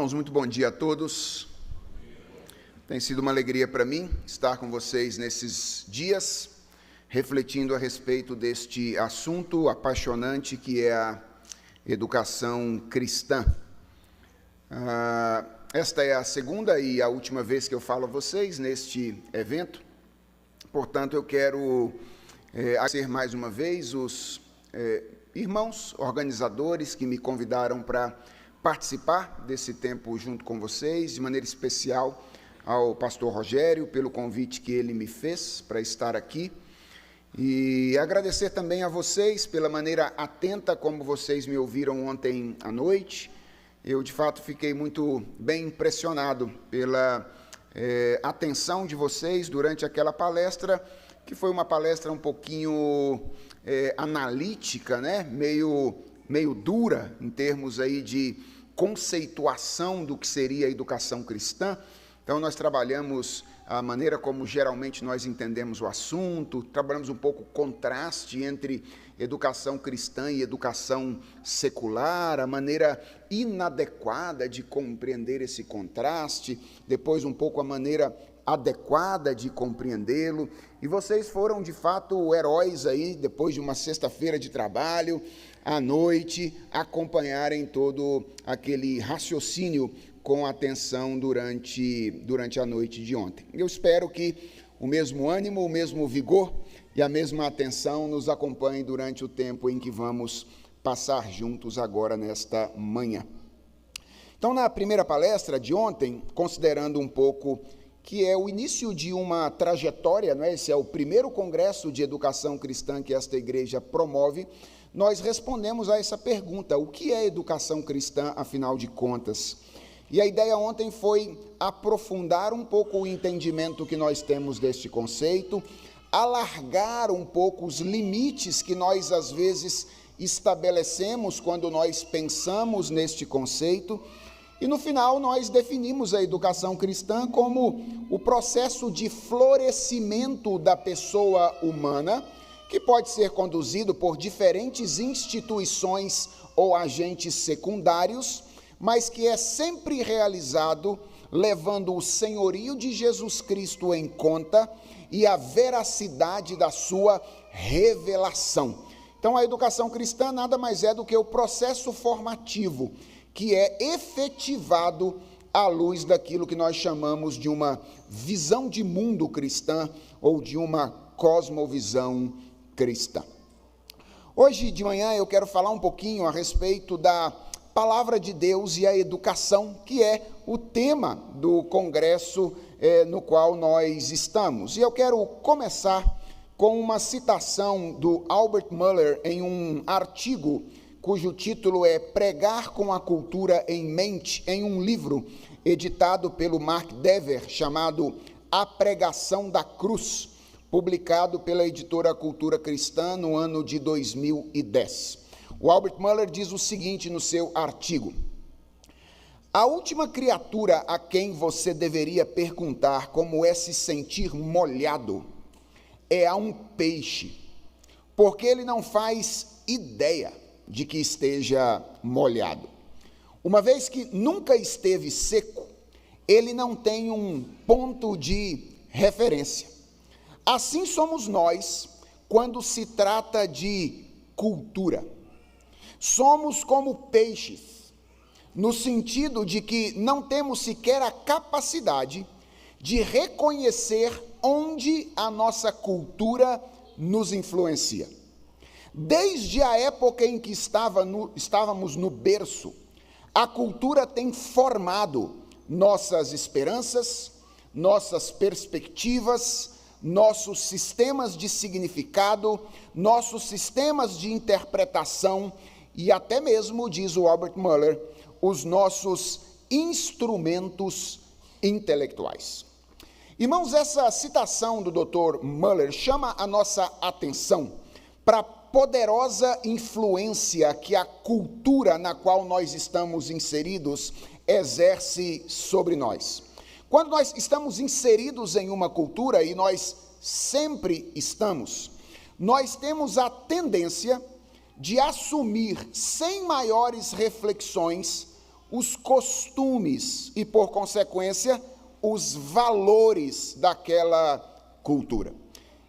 Irmãos, muito bom dia a todos. Tem sido uma alegria para mim estar com vocês nesses dias, refletindo a respeito deste assunto apaixonante que é a educação cristã. Esta é a segunda e a última vez que eu falo a vocês neste evento, portanto eu quero agradecer mais uma vez os irmãos organizadores que me convidaram para participar desse tempo junto com vocês, de maneira especial ao pastor Rogério, pelo convite que ele me fez para estar aqui, e agradecer também a vocês pela maneira atenta como vocês me ouviram ontem à noite. Eu, de fato, fiquei muito bem impressionado pela atenção de vocês durante aquela palestra, que foi uma palestra um pouquinho analítica, né? meio dura em termos aí de conceituação do que seria a educação cristã. Então, nós trabalhamos a maneira como geralmente nós entendemos o assunto, trabalhamos um pouco o contraste entre educação cristã e educação secular, a maneira inadequada de compreender esse contraste, depois um pouco a maneira adequada de compreendê-lo, e vocês foram de fato heróis aí, depois de uma sexta-feira de trabalho, à noite, acompanharem todo aquele raciocínio com atenção durante a noite de ontem. Eu espero que o mesmo ânimo, o mesmo vigor e a mesma atenção nos acompanhem durante o tempo em que vamos passar juntos agora nesta manhã. Então, na primeira palestra de ontem, considerando um pouco que é o início de uma trajetória, não é? Esse é o primeiro congresso de educação cristã que esta igreja promove, nós respondemos a essa pergunta: o que é educação cristã, afinal de contas? E a ideia ontem foi aprofundar um pouco o entendimento que nós temos deste conceito, alargar um pouco os limites que nós, às vezes, estabelecemos quando nós pensamos neste conceito, e no final nós definimos a educação cristã como o processo de florescimento da pessoa humana, que pode ser conduzido por diferentes instituições ou agentes secundários, mas que é sempre realizado levando o senhorio de Jesus Cristo em conta e a veracidade da sua revelação. Então, a educação cristã nada mais é do que o processo formativo que é efetivado à luz daquilo que nós chamamos de uma visão de mundo cristã ou de uma cosmovisão cristã. Hoje de manhã eu quero falar um pouquinho a respeito da Palavra de Deus e a educação, que é o tema do congresso no qual nós estamos. E eu quero começar com uma citação do Albert Mohler em um artigo cujo título é Pregar com a Cultura em Mente, em um livro editado pelo Mark Dever, chamado A Pregação da Cruz, publicado pela editora Cultura Cristã no ano de 2010. O Albert Mohler diz o seguinte no seu artigo: a última criatura a quem você deveria perguntar como é se sentir molhado é a um peixe, porque ele não faz ideia de que esteja molhado. Uma vez que nunca esteve seco, ele não tem um ponto de referência. Assim somos nós quando se trata de cultura. Somos como peixes, no sentido de que não temos sequer a capacidade de reconhecer onde a nossa cultura nos influencia. Desde a época em que estávamos no berço, a cultura tem formado nossas esperanças, nossas perspectivas, nossos sistemas de significado, nossos sistemas de interpretação e até mesmo, diz o Albert Mohler, os nossos instrumentos intelectuais. Irmãos, essa citação do Dr. Mohler chama a nossa atenção para a poderosa influência que a cultura na qual nós estamos inseridos exerce sobre nós. Quando nós estamos inseridos em uma cultura, e nós sempre estamos, nós temos a tendência de assumir, sem maiores reflexões, os costumes e, por consequência, os valores daquela cultura.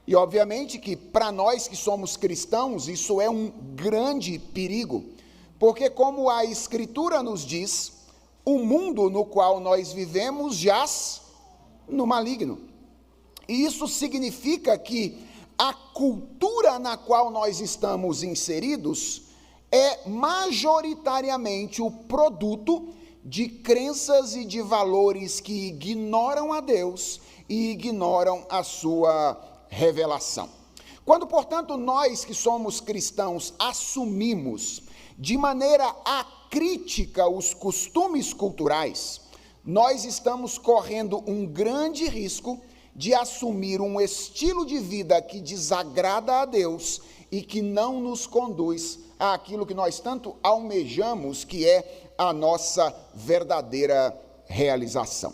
E, obviamente, que para nós que somos cristãos, isso é um grande perigo, porque, como a Escritura nos diz, o mundo no qual nós vivemos jaz no maligno. E isso significa que a cultura na qual nós estamos inseridos é majoritariamente o produto de crenças e de valores que ignoram a Deus e ignoram a sua revelação. Quando, portanto, nós que somos cristãos assumimos de maneira acrítica os costumes culturais, nós estamos correndo um grande risco de assumir um estilo de vida que desagrada a Deus e que não nos conduz àquilo que nós tanto almejamos, que é a nossa verdadeira realização.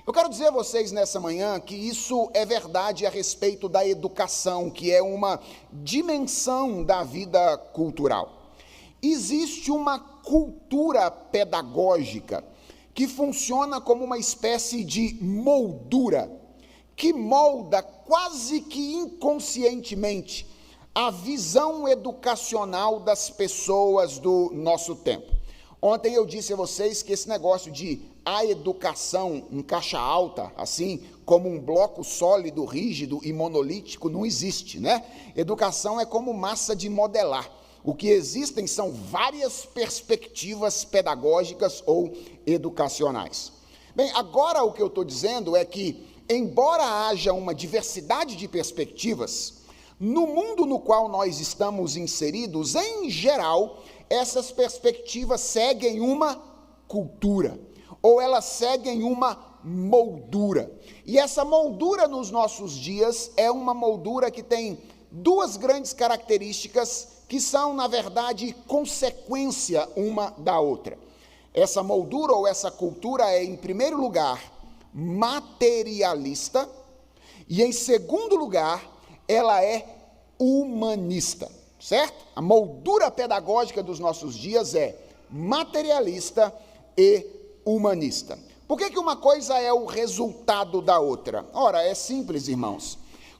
Eu quero dizer a vocês nessa manhã que isso é verdade a respeito da educação, que é uma dimensão da vida cultural. Existe uma cultura pedagógica que funciona como uma espécie de moldura, que molda quase que inconscientemente a visão educacional das pessoas do nosso tempo. Ontem eu disse a vocês que esse negócio de a educação em caixa alta, assim como um bloco sólido, rígido e monolítico, não existe, né? Educação é como massa de modelar. O que existem são várias perspectivas pedagógicas ou educacionais. Bem, agora o que eu estou dizendo é que, embora haja uma diversidade de perspectivas, no mundo no qual nós estamos inseridos, em geral, essas perspectivas seguem uma cultura, ou elas seguem uma moldura. E essa moldura nos nossos dias é uma moldura que tem duas grandes características que são, na verdade, consequência uma da outra. Essa moldura ou essa cultura é, em primeiro lugar, materialista, e em segundo lugar, ela é humanista, certo? A moldura pedagógica dos nossos dias é materialista e humanista. Por que uma coisa é o resultado da outra? Ora, é simples, irmãos.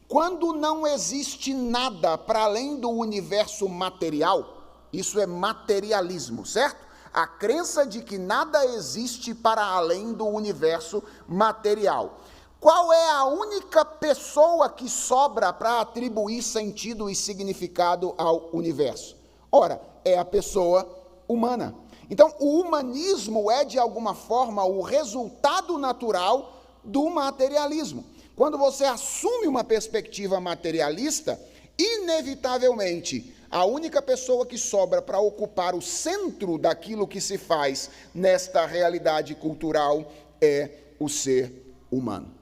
Quando não existe nada para além do universo material, isso é materialismo, certo? A crença de que nada existe para além do universo material. Qual é a única pessoa que sobra para atribuir sentido e significado ao universo? Ora, é a pessoa humana. Então, o humanismo é, de alguma forma, o resultado natural do materialismo. Quando você assume uma perspectiva materialista, inevitavelmente, a única pessoa que sobra para ocupar o centro daquilo que se faz nesta realidade cultural é o ser humano.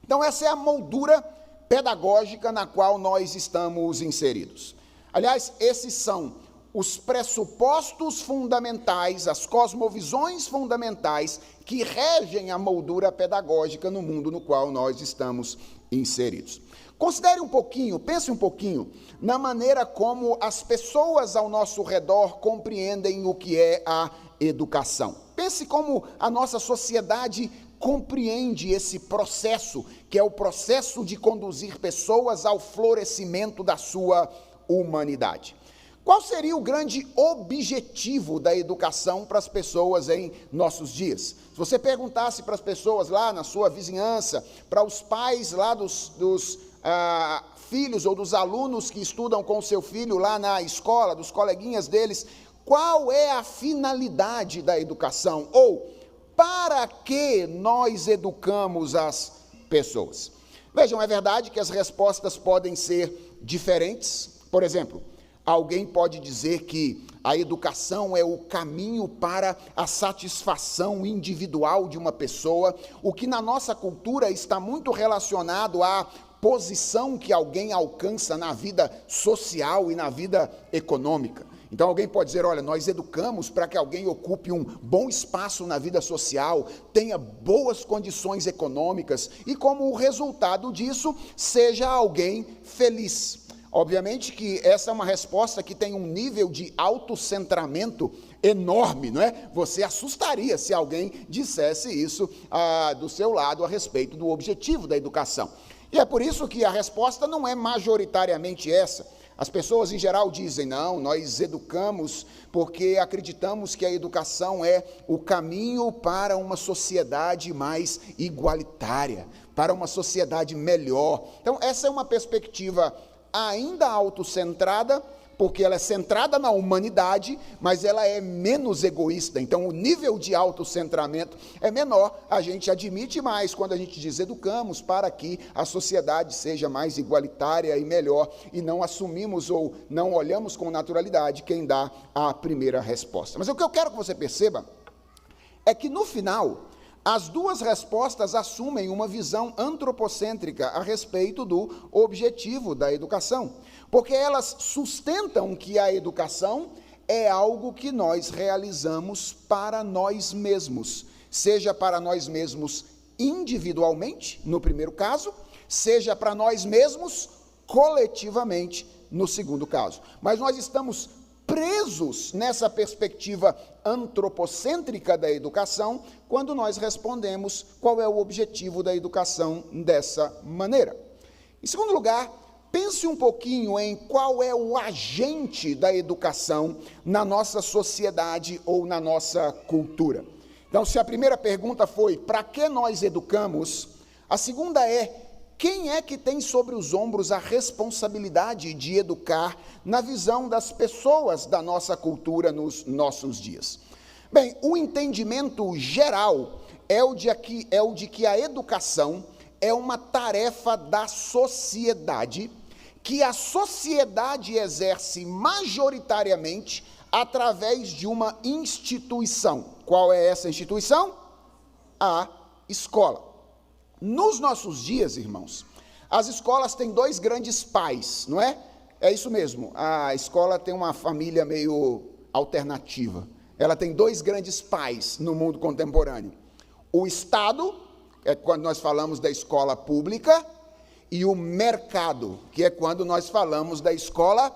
Então, essa é a moldura pedagógica na qual nós estamos inseridos. Aliás, esses são os pressupostos fundamentais, as cosmovisões fundamentais que regem a moldura pedagógica no mundo no qual nós estamos inseridos. Considere um pouquinho, pense um pouquinho na maneira como as pessoas ao nosso redor compreendem o que é a educação. Pense como a nossa sociedade compreende esse processo, que é o processo de conduzir pessoas ao florescimento da sua humanidade. Qual seria o grande objetivo da educação para as pessoas em nossos dias? Se você perguntasse para as pessoas lá na sua vizinhança, para os pais lá dos filhos ou dos alunos que estudam com o seu filho lá na escola, dos coleguinhas deles, qual é a finalidade da educação? Ou para que nós educamos as pessoas? Vejam, é verdade que as respostas podem ser diferentes. Por exemplo, alguém pode dizer que a educação é o caminho para a satisfação individual de uma pessoa, o que na nossa cultura está muito relacionado à posição que alguém alcança na vida social e na vida econômica. Então alguém pode dizer, olha, nós educamos para que alguém ocupe um bom espaço na vida social, tenha boas condições econômicas e, como resultado disso, seja alguém feliz. Obviamente que essa é uma resposta que tem um nível de autocentramento enorme, não é? Você assustaria se alguém dissesse isso do seu lado a respeito do objetivo da educação. E é por isso que a resposta não é majoritariamente essa. As pessoas em geral dizem, não, nós educamos porque acreditamos que a educação é o caminho para uma sociedade mais igualitária, para uma sociedade melhor. Então, essa é uma perspectiva ainda autocentrada, porque ela é centrada na humanidade, mas ela é menos egoísta. Então, o nível de autocentramento é menor, a gente admite mais quando a gente diz educamos para que a sociedade seja mais igualitária e melhor, e não assumimos ou não olhamos com naturalidade quem dá a primeira resposta. Mas o que eu quero que você perceba é que, no final, as duas respostas assumem uma visão antropocêntrica a respeito do objetivo da educação, porque elas sustentam que a educação é algo que nós realizamos para nós mesmos, seja para nós mesmos individualmente, no primeiro caso, seja para nós mesmos coletivamente, no segundo caso. Mas nós estamos presos nessa perspectiva antropocêntrica da educação quando nós respondemos qual é o objetivo da educação dessa maneira. Em segundo lugar, pense um pouquinho em qual é o agente da educação na nossa sociedade ou na nossa cultura. Então, se a primeira pergunta foi para que nós educamos, a segunda é: quem é que tem sobre os ombros a responsabilidade de educar na visão das pessoas da nossa cultura nos nossos dias? Bem, o entendimento geral é o de que a educação é uma tarefa da sociedade, que a sociedade exerce majoritariamente através de uma instituição. Qual é essa instituição? A escola. Nos nossos dias, irmãos, as escolas têm dois grandes pais, não é? É isso mesmo, a escola tem uma família meio alternativa. Ela tem dois grandes pais no mundo contemporâneo. O Estado, é quando nós falamos da escola pública, e o mercado, que é quando nós falamos da escola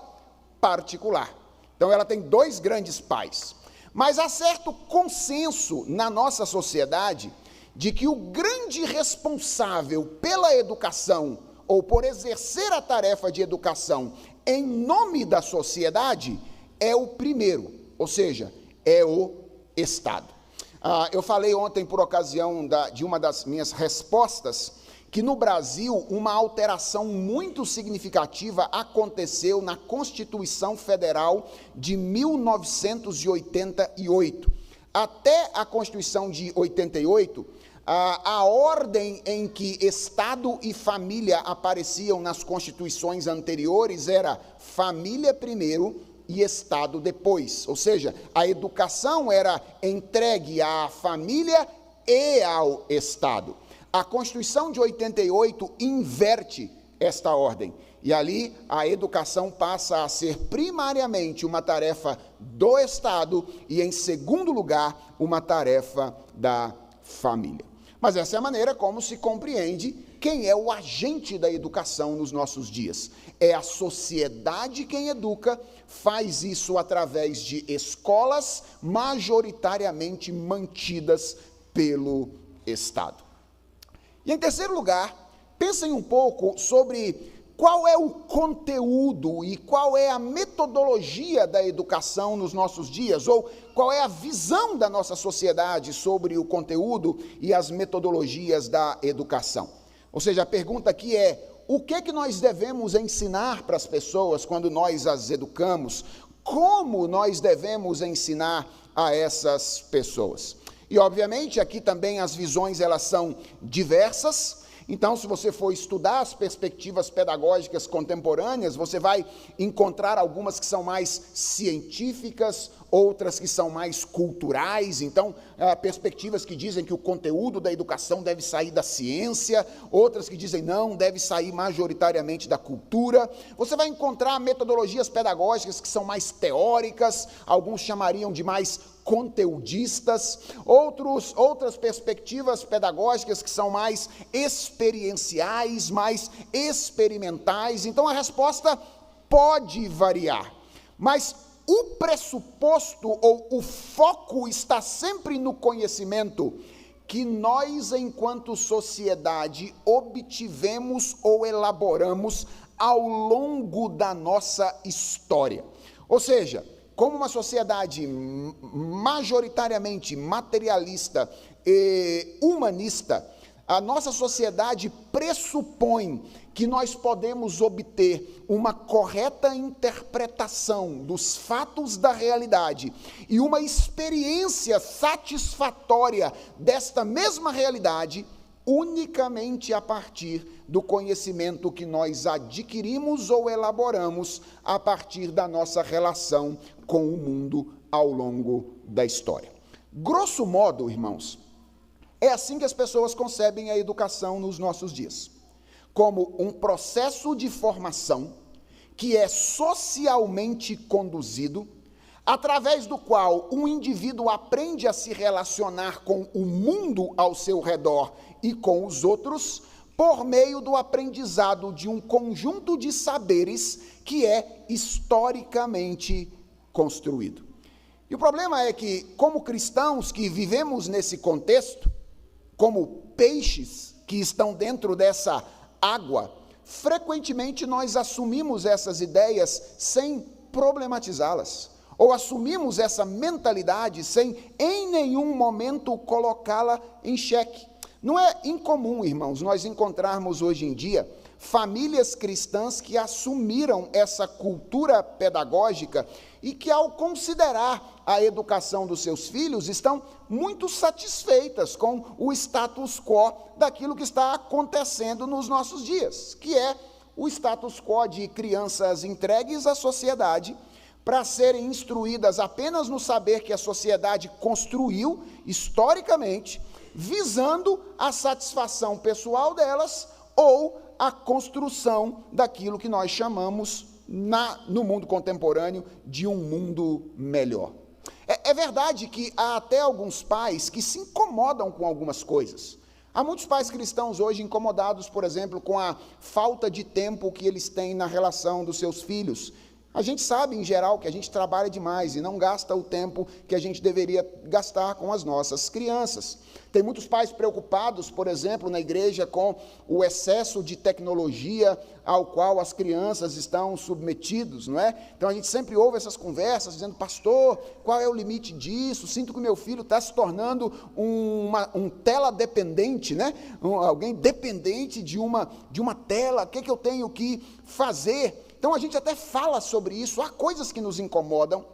particular. Então, ela tem dois grandes pais. Mas há certo consenso na nossa sociedade de que o grande responsável pela educação, ou por exercer a tarefa de educação em nome da sociedade, é o primeiro, ou seja, é o Estado. Eu falei ontem, por ocasião de uma das minhas respostas, que no Brasil uma alteração muito significativa aconteceu na Constituição Federal de 1988. Até a Constituição de 88, a ordem em que Estado e família apareciam nas constituições anteriores era família primeiro e Estado depois. Ou seja, a educação era entregue à família e ao Estado. A Constituição de 88 inverte esta ordem. E ali a educação passa a ser primariamente uma tarefa do Estado e, em segundo lugar, uma tarefa da família. Mas essa é a maneira como se compreende quem é o agente da educação nos nossos dias. É a sociedade quem educa, faz isso através de escolas majoritariamente mantidas pelo Estado. E em terceiro lugar, pensem um pouco sobre qual é o conteúdo e qual é a metodologia da educação nos nossos dias, ou qual é a visão da nossa sociedade sobre o conteúdo e as metodologias da educação. Ou seja, a pergunta aqui é: o que nós devemos ensinar para as pessoas quando nós as educamos? Como nós devemos ensinar a essas pessoas? E, obviamente, aqui também as visões elas são diversas. Então, se você for estudar as perspectivas pedagógicas contemporâneas, você vai encontrar algumas que são mais científicas, outras que são mais culturais. Então, perspectivas que dizem que o conteúdo da educação deve sair da ciência, outras que dizem não, deve sair majoritariamente da cultura. Você vai encontrar metodologias pedagógicas que são mais teóricas, alguns chamariam de mais conteudistas, outras perspectivas pedagógicas que são mais experienciais, mais experimentais. Então a resposta pode variar, mas o pressuposto ou o foco está sempre no conhecimento que nós, enquanto sociedade, obtivemos ou elaboramos ao longo da nossa história. Ou seja, como uma sociedade majoritariamente materialista e humanista, a nossa sociedade pressupõe que nós podemos obter uma correta interpretação dos fatos da realidade e uma experiência satisfatória desta mesma realidade unicamente a partir do conhecimento que nós adquirimos ou elaboramos a partir da nossa relação com o mundo ao longo da história. Grosso modo, irmãos, é assim que as pessoas concebem a educação nos nossos dias, como um processo de formação que é socialmente conduzido, através do qual um indivíduo aprende a se relacionar com o mundo ao seu redor e com os outros, por meio do aprendizado de um conjunto de saberes que é historicamente construído. E o problema é que, como cristãos que vivemos nesse contexto, como peixes que estão dentro dessa água, frequentemente nós assumimos essas ideias sem problematizá-las, ou assumimos essa mentalidade sem em nenhum momento colocá-la em xeque. Não é incomum, irmãos, nós encontrarmos hoje em dia famílias cristãs que assumiram essa cultura pedagógica e que, ao considerar a educação dos seus filhos, estão muito satisfeitas com o status quo daquilo que está acontecendo nos nossos dias, que é o status quo de crianças entregues à sociedade para serem instruídas apenas no saber que a sociedade construiu historicamente, visando a satisfação pessoal delas ou a construção daquilo que nós chamamos no mundo contemporâneo de um mundo melhor. É verdade que há até alguns pais que se incomodam com algumas coisas. Há muitos pais cristãos hoje incomodados, por exemplo, com a falta de tempo que eles têm na relação dos seus filhos. A gente sabe, em geral, que a gente trabalha demais e não gasta o tempo que a gente deveria gastar com as nossas crianças. Tem muitos pais preocupados, por exemplo, na igreja com o excesso de tecnologia ao qual as crianças estão submetidos, não é? Então a gente sempre ouve essas conversas dizendo: pastor, qual é o limite disso? Sinto que o meu filho está se tornando um tela dependente, né? Alguém dependente de uma tela. O que é que eu tenho que fazer? Então a gente até fala sobre isso, há coisas que nos incomodam,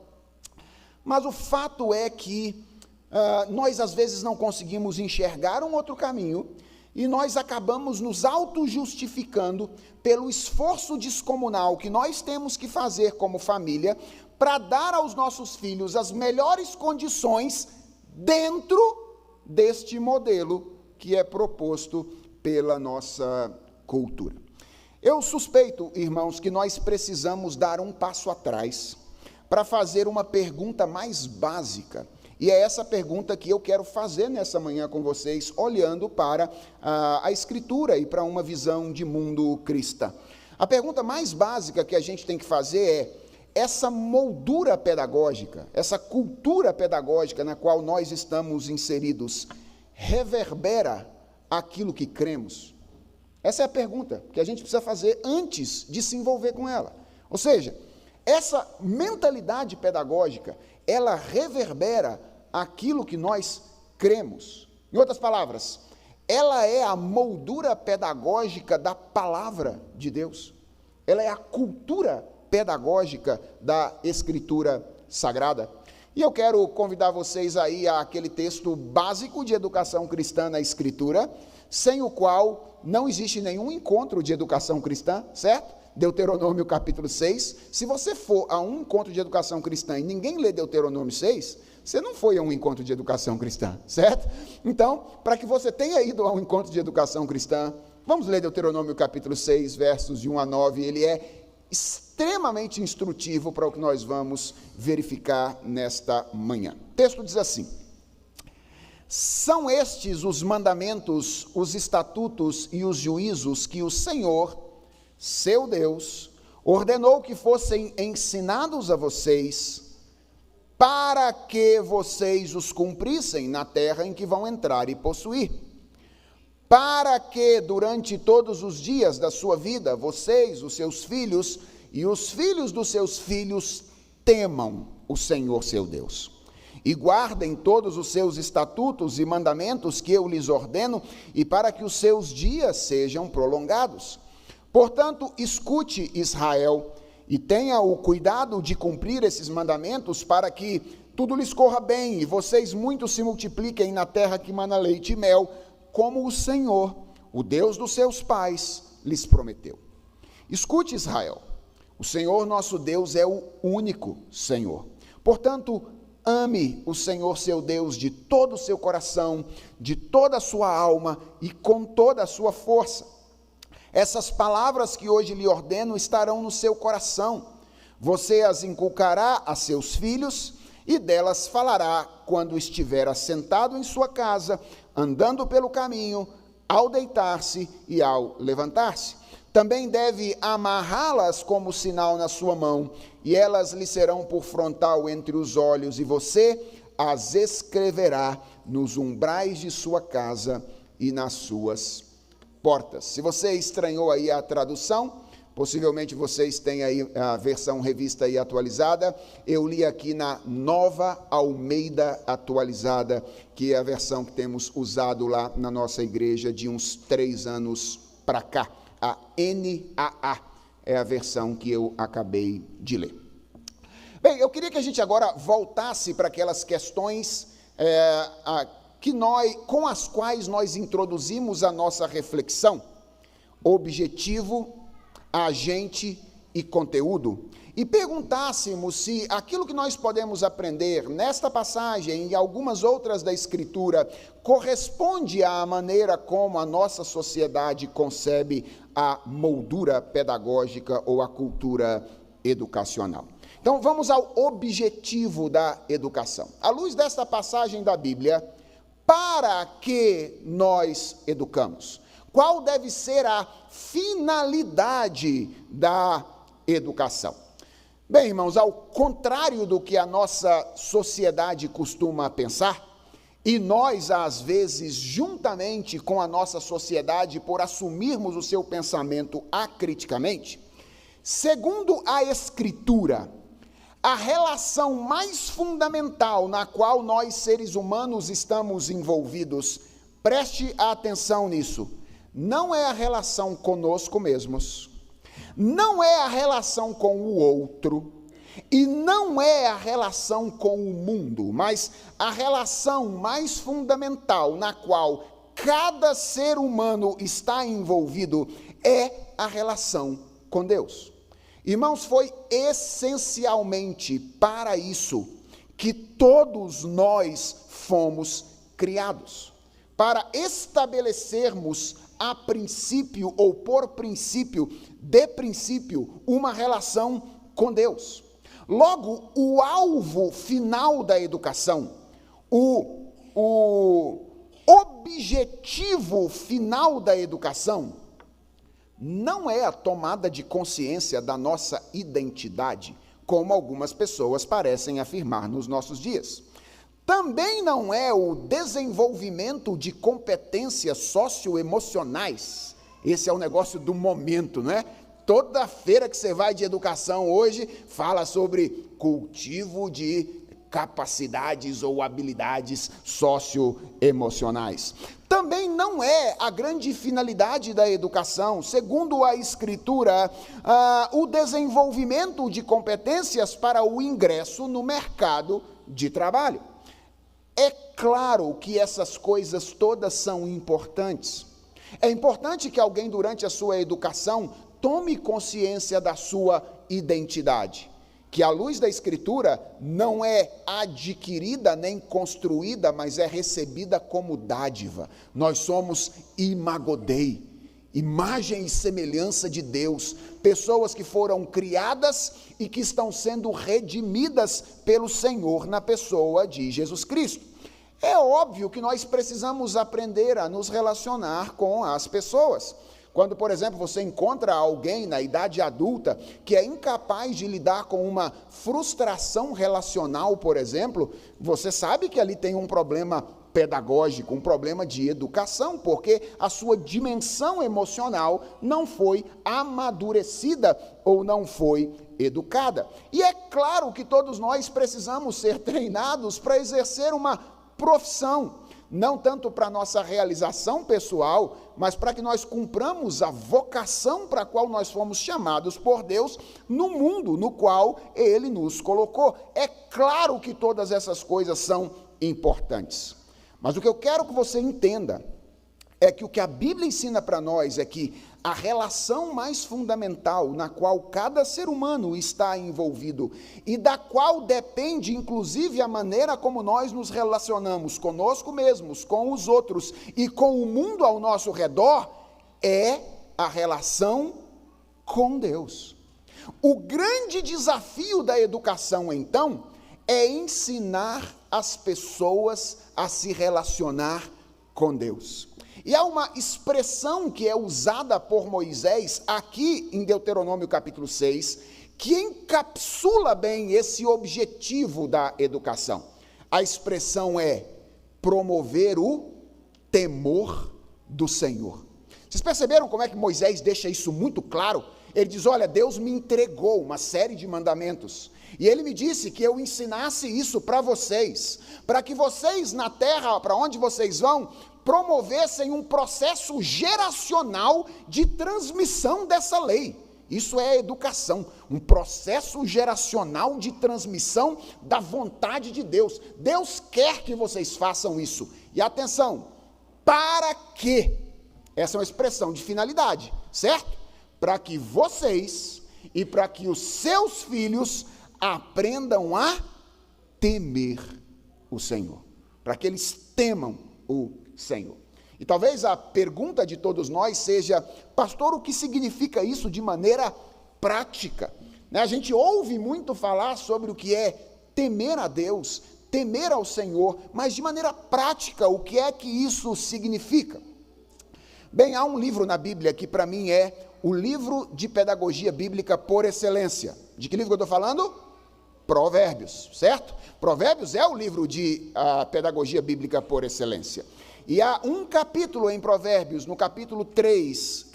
mas o fato é que nós às vezes não conseguimos enxergar um outro caminho e nós acabamos nos auto-justificando pelo esforço descomunal que nós temos que fazer como família para dar aos nossos filhos as melhores condições dentro deste modelo que é proposto pela nossa cultura. Eu suspeito, irmãos, que nós precisamos dar um passo atrás para fazer uma pergunta mais básica. E é essa pergunta que eu quero fazer nessa manhã com vocês, olhando para a Escritura e para uma visão de mundo cristã. A pergunta mais básica que a gente tem que fazer é: essa moldura pedagógica, essa cultura pedagógica na qual nós estamos inseridos, reverbera aquilo que cremos? Essa é a pergunta que a gente precisa fazer antes de se envolver com ela. Ou seja, essa mentalidade pedagógica, ela reverbera aquilo que nós cremos. Em outras palavras, ela é a moldura pedagógica da palavra de Deus. Ela é a cultura pedagógica da Escritura Sagrada. E eu quero convidar vocês aí àquele texto básico de educação cristã na Escritura, sem o qual não existe nenhum encontro de educação cristã, certo? Deuteronômio capítulo 6. Se você for a um encontro de educação cristã e ninguém lê Deuteronômio 6, você não foi a um encontro de educação cristã, certo? Então, para que você tenha ido a um encontro de educação cristã, vamos ler Deuteronômio capítulo 6, versos de 1 a 9, ele é extremamente instrutivo para o que nós vamos verificar nesta manhã. O texto diz assim: são estes os mandamentos, os estatutos e os juízos que o Senhor, seu Deus, ordenou que fossem ensinados a vocês, para que vocês os cumprissem na terra em que vão entrar e possuir, para que durante todos os dias da sua vida, vocês, os seus filhos e os filhos dos seus filhos temam o Senhor seu Deus, e guardem todos os seus estatutos e mandamentos que eu lhes ordeno, e para que os seus dias sejam prolongados. Portanto, escute, Israel, e tenha o cuidado de cumprir esses mandamentos, para que tudo lhes corra bem, e vocês muito se multipliquem na terra que mana leite e mel, como o Senhor, o Deus dos seus pais, lhes prometeu. Escute, Israel, o Senhor nosso Deus é o único Senhor. Portanto, ame o Senhor seu Deus de todo o seu coração, de toda a sua alma e com toda a sua força. Essas palavras que hoje lhe ordeno estarão no seu coração. Você as inculcará a seus filhos e delas falará quando estiver assentado em sua casa, andando pelo caminho, ao deitar-se e ao levantar-se. Também deve amarrá-las como sinal na sua mão, e elas lhe serão por frontal entre os olhos, e você as escreverá nos umbrais de sua casa e nas suas portas. Se você estranhou aí a tradução, possivelmente vocês têm aí a versão revista e atualizada. Eu li aqui na Nova Almeida Atualizada, que é a versão que temos usado lá na nossa igreja de uns 3 anos para cá. A NAA é a versão que eu acabei de ler. Bem, eu queria que a gente agora voltasse para aquelas questões com as quais nós introduzimos a nossa reflexão: objetivo, agente e conteúdo, e perguntássemos se aquilo que nós podemos aprender nesta passagem e algumas outras da Escritura corresponde à maneira como a nossa sociedade concebe a moldura pedagógica ou a cultura educacional. Então, vamos ao objetivo da educação. À luz desta passagem da Bíblia, para que nós educamos? Qual deve ser a finalidade da educação? Bem, irmãos, ao contrário do que a nossa sociedade costuma pensar, e nós, às vezes, juntamente com a nossa sociedade, por assumirmos o seu pensamento acriticamente, segundo a Escritura, a relação mais fundamental na qual nós, seres humanos, estamos envolvidos, preste atenção nisso, não é a relação conosco mesmos, não é a relação com o outro, e não é a relação com o mundo, mas a relação mais fundamental na qual cada ser humano está envolvido é a relação com Deus. Irmãos, foi essencialmente para isso que todos nós fomos criados, para estabelecermos a princípio ou por princípio, de princípio, uma relação com Deus. Logo, o alvo final da educação, o objetivo final da educação, não é a tomada de consciência da nossa identidade, como algumas pessoas parecem afirmar nos nossos dias. Também não é o desenvolvimento de competências socioemocionais. Esse é o negócio do momento, não é? Toda feira que você vai de educação hoje, fala sobre cultivo de capacidades ou habilidades socioemocionais. Também não é a grande finalidade da educação, segundo a Escritura, o desenvolvimento de competências para o ingresso no mercado de trabalho. É claro que essas coisas todas são importantes. É importante que alguém, durante a sua educação, tome consciência da sua identidade, que à luz da Escritura não é adquirida nem construída, mas é recebida como dádiva. Nós somos imago Dei, imagem e semelhança de Deus, pessoas que foram criadas e que estão sendo redimidas pelo Senhor na pessoa de Jesus Cristo. É óbvio que nós precisamos aprender a nos relacionar com as pessoas. Quando, por exemplo, você encontra alguém na idade adulta que é incapaz de lidar com uma frustração relacional, por exemplo, você sabe que ali tem um problema pedagógico, um problema de educação, porque a sua dimensão emocional não foi amadurecida ou não foi educada. E é claro que todos nós precisamos ser treinados para exercer uma profissão, não tanto para nossa realização pessoal, mas para que nós cumpramos a vocação para a qual nós fomos chamados por Deus no mundo no qual Ele nos colocou. É claro que todas essas coisas são importantes. Mas o que eu quero que você entenda é que o que a Bíblia ensina para nós é que a relação mais fundamental na qual cada ser humano está envolvido e da qual depende, inclusive, a maneira como nós nos relacionamos conosco mesmos, com os outros e com o mundo ao nosso redor, é a relação com Deus. O grande desafio da educação, então, é ensinar as pessoas a se relacionar com Deus. E há uma expressão que é usada por Moisés aqui em Deuteronômio capítulo 6, que encapsula bem esse objetivo da educação. A expressão é promover o temor do Senhor. Vocês perceberam como é que Moisés deixa isso muito claro? Ele diz, olha, Deus me entregou uma série de mandamentos, e ele me disse que eu ensinasse isso para vocês, para que vocês na terra, para onde vocês vão, promovessem um processo geracional de transmissão dessa lei. Isso é educação, um processo geracional de transmissão da vontade de Deus. Deus quer que vocês façam isso. E atenção, para quê? Essa é uma expressão de finalidade, certo? Para que vocês e para que os seus filhos aprendam a temer o Senhor. Para que eles temam o Senhor. E talvez a pergunta de todos nós seja, pastor, o que significa isso de maneira prática? A gente ouve muito falar sobre o que é temer a Deus, temer ao Senhor, mas de maneira prática, o que é que isso significa? Bem, há um livro na Bíblia que para mim é o livro de pedagogia bíblica por excelência. De que livro que eu estou falando? Provérbios, certo? Provérbios é o livro de pedagogia bíblica por excelência. E há um capítulo em Provérbios, no capítulo 3,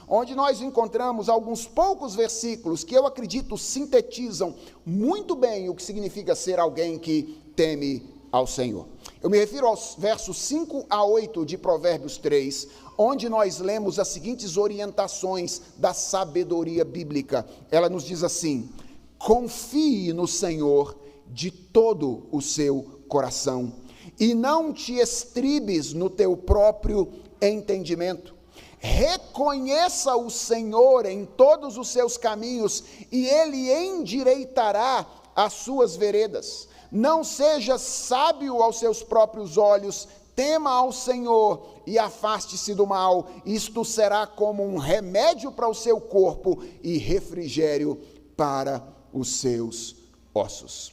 onde nós encontramos alguns poucos versículos que eu acredito sintetizam muito bem o que significa ser alguém que teme ao Senhor. Eu me refiro aos versos 5 a 8 de Provérbios 3, onde nós lemos as seguintes orientações da sabedoria bíblica. Ela nos diz assim: confie no Senhor de todo o seu coração, e não te estribes no teu próprio entendimento. Reconheça o Senhor em todos os seus caminhos, e Ele endireitará as suas veredas. Não seja sábio aos seus próprios olhos, tema ao Senhor e afaste-se do mal. Isto será como um remédio para o seu corpo e refrigério para os seus ossos.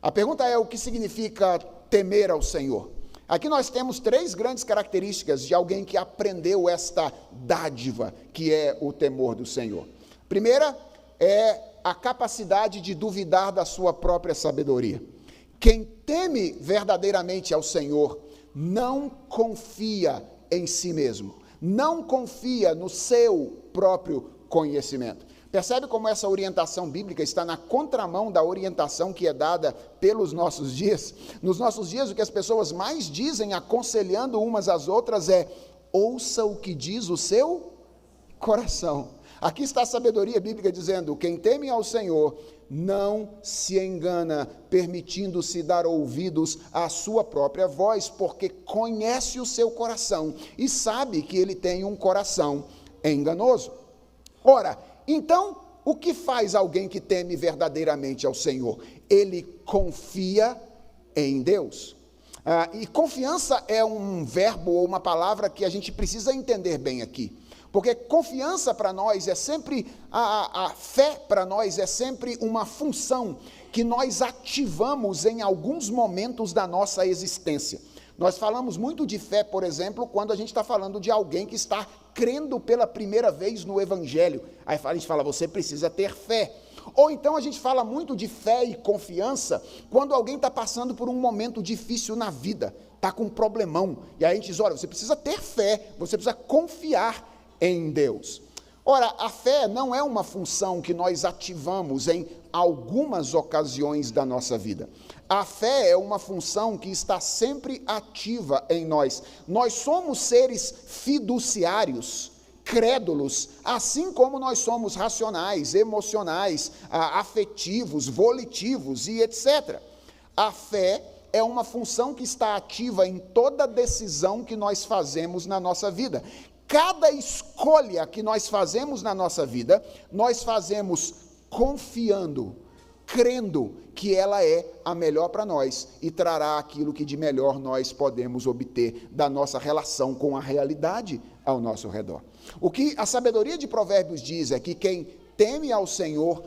A pergunta é: o que significa temer ao Senhor? Aqui nós temos 3 grandes características de alguém que aprendeu esta dádiva, que é o temor do Senhor. Primeira é a capacidade de duvidar da sua própria sabedoria. Quem teme verdadeiramente ao Senhor não confia em si mesmo, não confia no seu próprio conhecimento. Percebe como essa orientação bíblica está na contramão da orientação que é dada pelos nossos dias? Nos nossos dias, o que as pessoas mais dizem, aconselhando umas às outras, é: ouça o que diz o seu coração. Aqui está a sabedoria bíblica dizendo: quem teme ao Senhor não se engana, permitindo-se dar ouvidos à sua própria voz, porque conhece o seu coração e sabe que ele tem um coração enganoso. Ora, então, o que faz alguém que teme verdadeiramente ao Senhor? Ele confia em Deus. E confiança é um verbo ou uma palavra que a gente precisa entender bem aqui. Porque confiança para nós é sempre, a fé para nós é sempre uma função que nós ativamos em alguns momentos da nossa existência. Nós falamos muito de fé, por exemplo, quando a gente está falando de alguém que está crendo pela primeira vez no Evangelho. Aí a gente fala, você precisa ter fé. Ou então a gente fala muito de fé e confiança quando alguém está passando por um momento difícil na vida, está com um problemão, e aí a gente diz, olha, você precisa ter fé, você precisa confiar em Deus. Ora, a fé não é uma função que nós ativamos em algumas ocasiões da nossa vida. A fé é uma função que está sempre ativa em nós. Nós somos seres fiduciários, crédulos, assim como nós somos racionais, emocionais, afetivos, volitivos e etc. A fé é uma função que está ativa em toda decisão que nós fazemos na nossa vida. Cada escolha que nós fazemos na nossa vida, nós fazemos confiando, crendo que ela é a melhor para nós e trará aquilo que de melhor nós podemos obter da nossa relação com a realidade ao nosso redor. O que a sabedoria de Provérbios diz é que quem teme ao Senhor,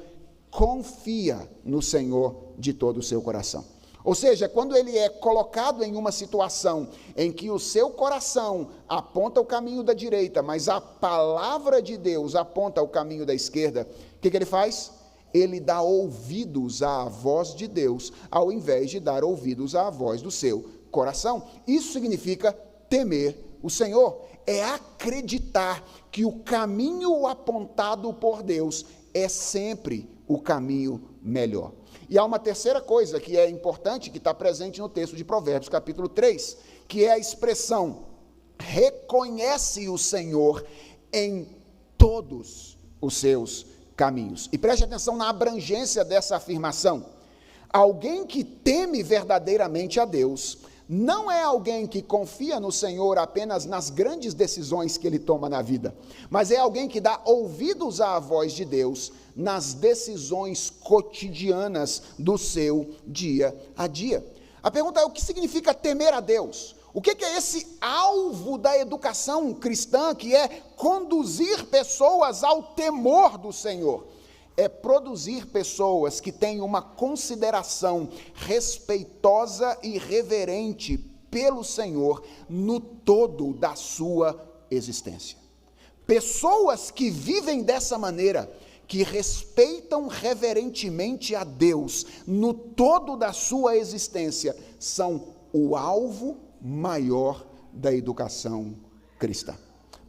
confia no Senhor de todo o seu coração. Ou seja, quando ele é colocado em uma situação em que o seu coração aponta o caminho da direita, mas a palavra de Deus aponta o caminho da esquerda, o que ele faz? Ele dá ouvidos à voz de Deus, ao invés de dar ouvidos à voz do seu coração. Isso significa temer o Senhor, é acreditar que o caminho apontado por Deus é sempre o caminho melhor. E há uma terceira coisa que é importante, que está presente no texto de Provérbios, capítulo 3, que é a expressão, reconhece o Senhor em todos os seus caminhos. E preste atenção na abrangência dessa afirmação. Alguém que teme verdadeiramente a Deus, não é alguém que confia no Senhor apenas nas grandes decisões que ele toma na vida, mas é alguém que dá ouvidos à voz de Deus nas decisões cotidianas do seu dia a dia. A pergunta é, o que significa temer a Deus? O que é esse alvo da educação cristã, que é conduzir pessoas ao temor do Senhor? É produzir pessoas que têm uma consideração respeitosa e reverente pelo Senhor no todo da sua existência. Pessoas que vivem dessa maneira, que respeitam reverentemente a Deus no todo da sua existência, são o alvo maior da educação cristã.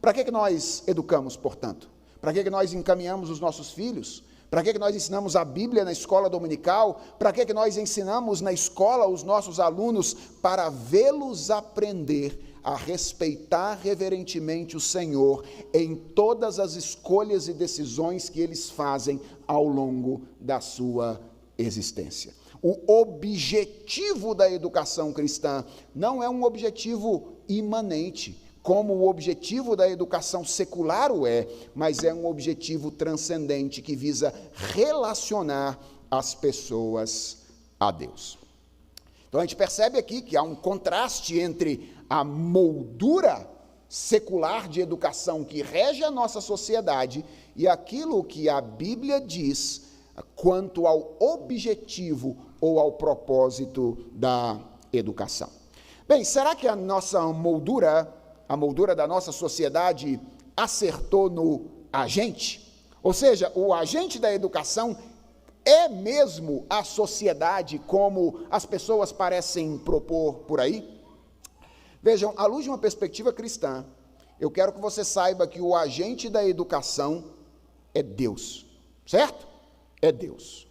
Para que nós educamos, portanto? Para que nós encaminhamos os nossos filhos? Para que nós ensinamos a Bíblia na escola dominical? Para que nós ensinamos na escola os nossos alunos? Para vê-los aprender a respeitar reverentemente o Senhor em todas as escolhas e decisões que eles fazem ao longo da sua existência. O objetivo da educação cristã não é um objetivo imanente, como o objetivo da educação secular o é, mas é um objetivo transcendente que visa relacionar as pessoas a Deus. Então a gente percebe aqui que há um contraste entre a moldura secular de educação que rege a nossa sociedade e aquilo que a Bíblia diz quanto ao objetivo ou ao propósito da educação. Bem, será que a nossa moldura, a moldura da nossa sociedade, acertou no agente? Ou seja, o agente da educação é mesmo a sociedade como as pessoas parecem propor por aí? Vejam, à luz de uma perspectiva cristã, eu quero que você saiba que o agente da educação é Deus, certo? É Deus.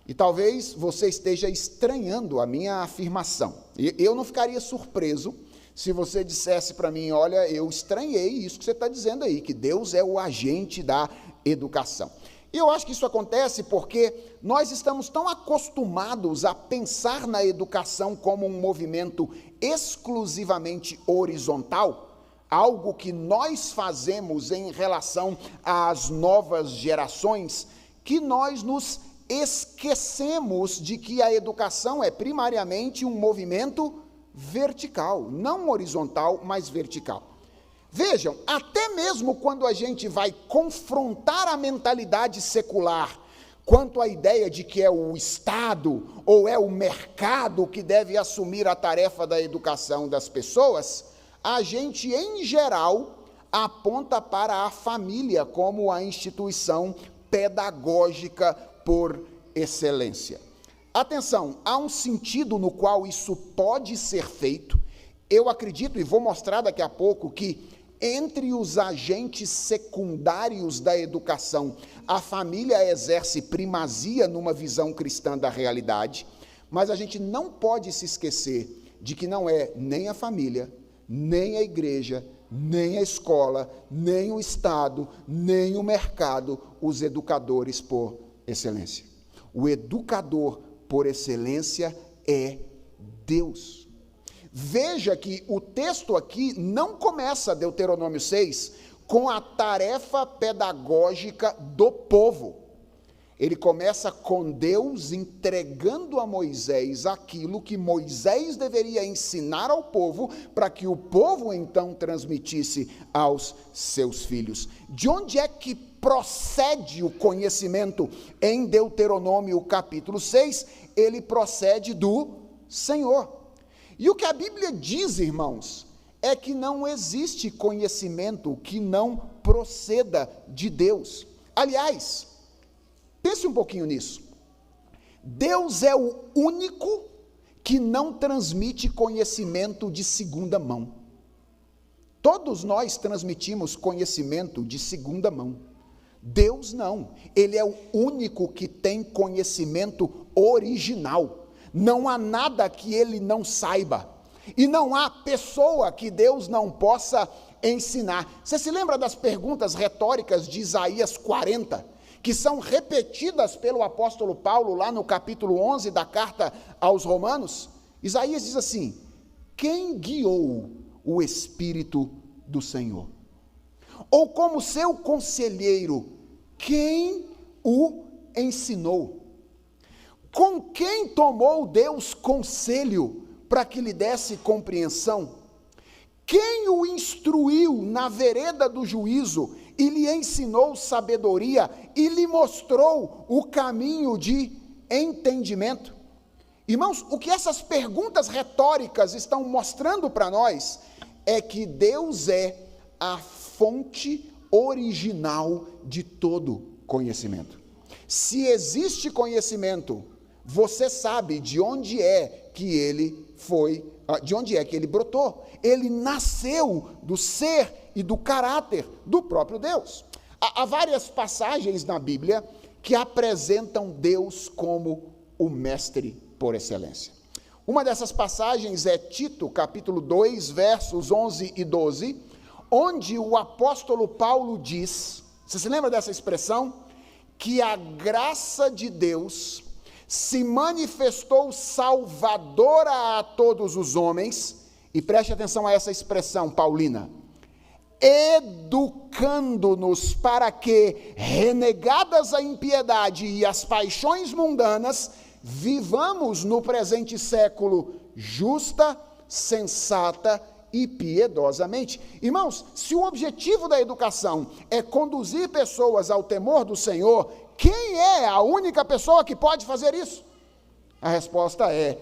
E talvez você esteja estranhando a minha afirmação. E eu não ficaria surpreso se você dissesse para mim, olha, eu estranhei isso que você está dizendo aí, que Deus é o agente da educação. E eu acho que isso acontece porque nós estamos tão acostumados a pensar na educação como um movimento exclusivamente horizontal, algo que nós fazemos em relação às novas gerações, que nós nos esquecemos de que a educação é primariamente um movimento vertical, não horizontal, mas vertical. Vejam, até mesmo quando a gente vai confrontar a mentalidade secular quanto à ideia de que é o Estado ou é o mercado que deve assumir a tarefa da educação das pessoas, a gente, em geral, aponta para a família como a instituição pedagógica por excelência. Atenção, há um sentido no qual isso pode ser feito. Eu acredito, e vou mostrar daqui a pouco, que entre os agentes secundários da educação, a família exerce primazia numa visão cristã da realidade, mas a gente não pode se esquecer de que não é nem a família, nem a igreja, nem a escola, nem o Estado, nem o mercado, os educadores por excelência. O educador por excelência é Deus. Veja que o texto aqui não começa, Deuteronômio 6, com a tarefa pedagógica do povo. Ele começa com Deus entregando a Moisés aquilo que Moisés deveria ensinar ao povo, para que o povo então transmitisse aos seus filhos. De onde é que procede o conhecimento em Deuteronômio capítulo 6? Ele procede do Senhor. E o que a Bíblia diz, irmãos, é que não existe conhecimento que não proceda de Deus. Aliás, pense um pouquinho nisso. Deus é o único que não transmite conhecimento de segunda mão. Todos nós transmitimos conhecimento de segunda mão. Deus não. Ele é o único que tem conhecimento original. Não há nada que ele não saiba. E não há pessoa que Deus não possa ensinar. Você se lembra das perguntas retóricas de Isaías 40, que são repetidas pelo apóstolo Paulo lá no capítulo 11 da carta aos Romanos? Isaías diz assim: quem guiou o Espírito do Senhor? Ou como seu conselheiro, quem o ensinou? Com quem tomou Deus conselho para que lhe desse compreensão? Quem o instruiu na vereda do juízo e lhe ensinou sabedoria e lhe mostrou o caminho de entendimento? Irmãos, o que essas perguntas retóricas estão mostrando para nós é que Deus é a fonte original de todo conhecimento. Se existe conhecimento, você sabe de onde é que ele foi, de onde é que ele brotou. Ele nasceu do ser e do caráter do próprio Deus. Há várias passagens na Bíblia que apresentam Deus como o mestre por excelência. Uma dessas passagens é Tito, capítulo 2, versos 11 e 12, onde o apóstolo Paulo diz, você se lembra dessa expressão? Que a graça de Deus se manifestou salvadora a todos os homens, e preste atenção a essa expressão paulina, educando-nos para que, renegadas a impiedade e as paixões mundanas, vivamos no presente século justa, sensata e piedosamente. Irmãos, se o objetivo da educação é conduzir pessoas ao temor do Senhor, quem é a única pessoa que pode fazer isso? A resposta é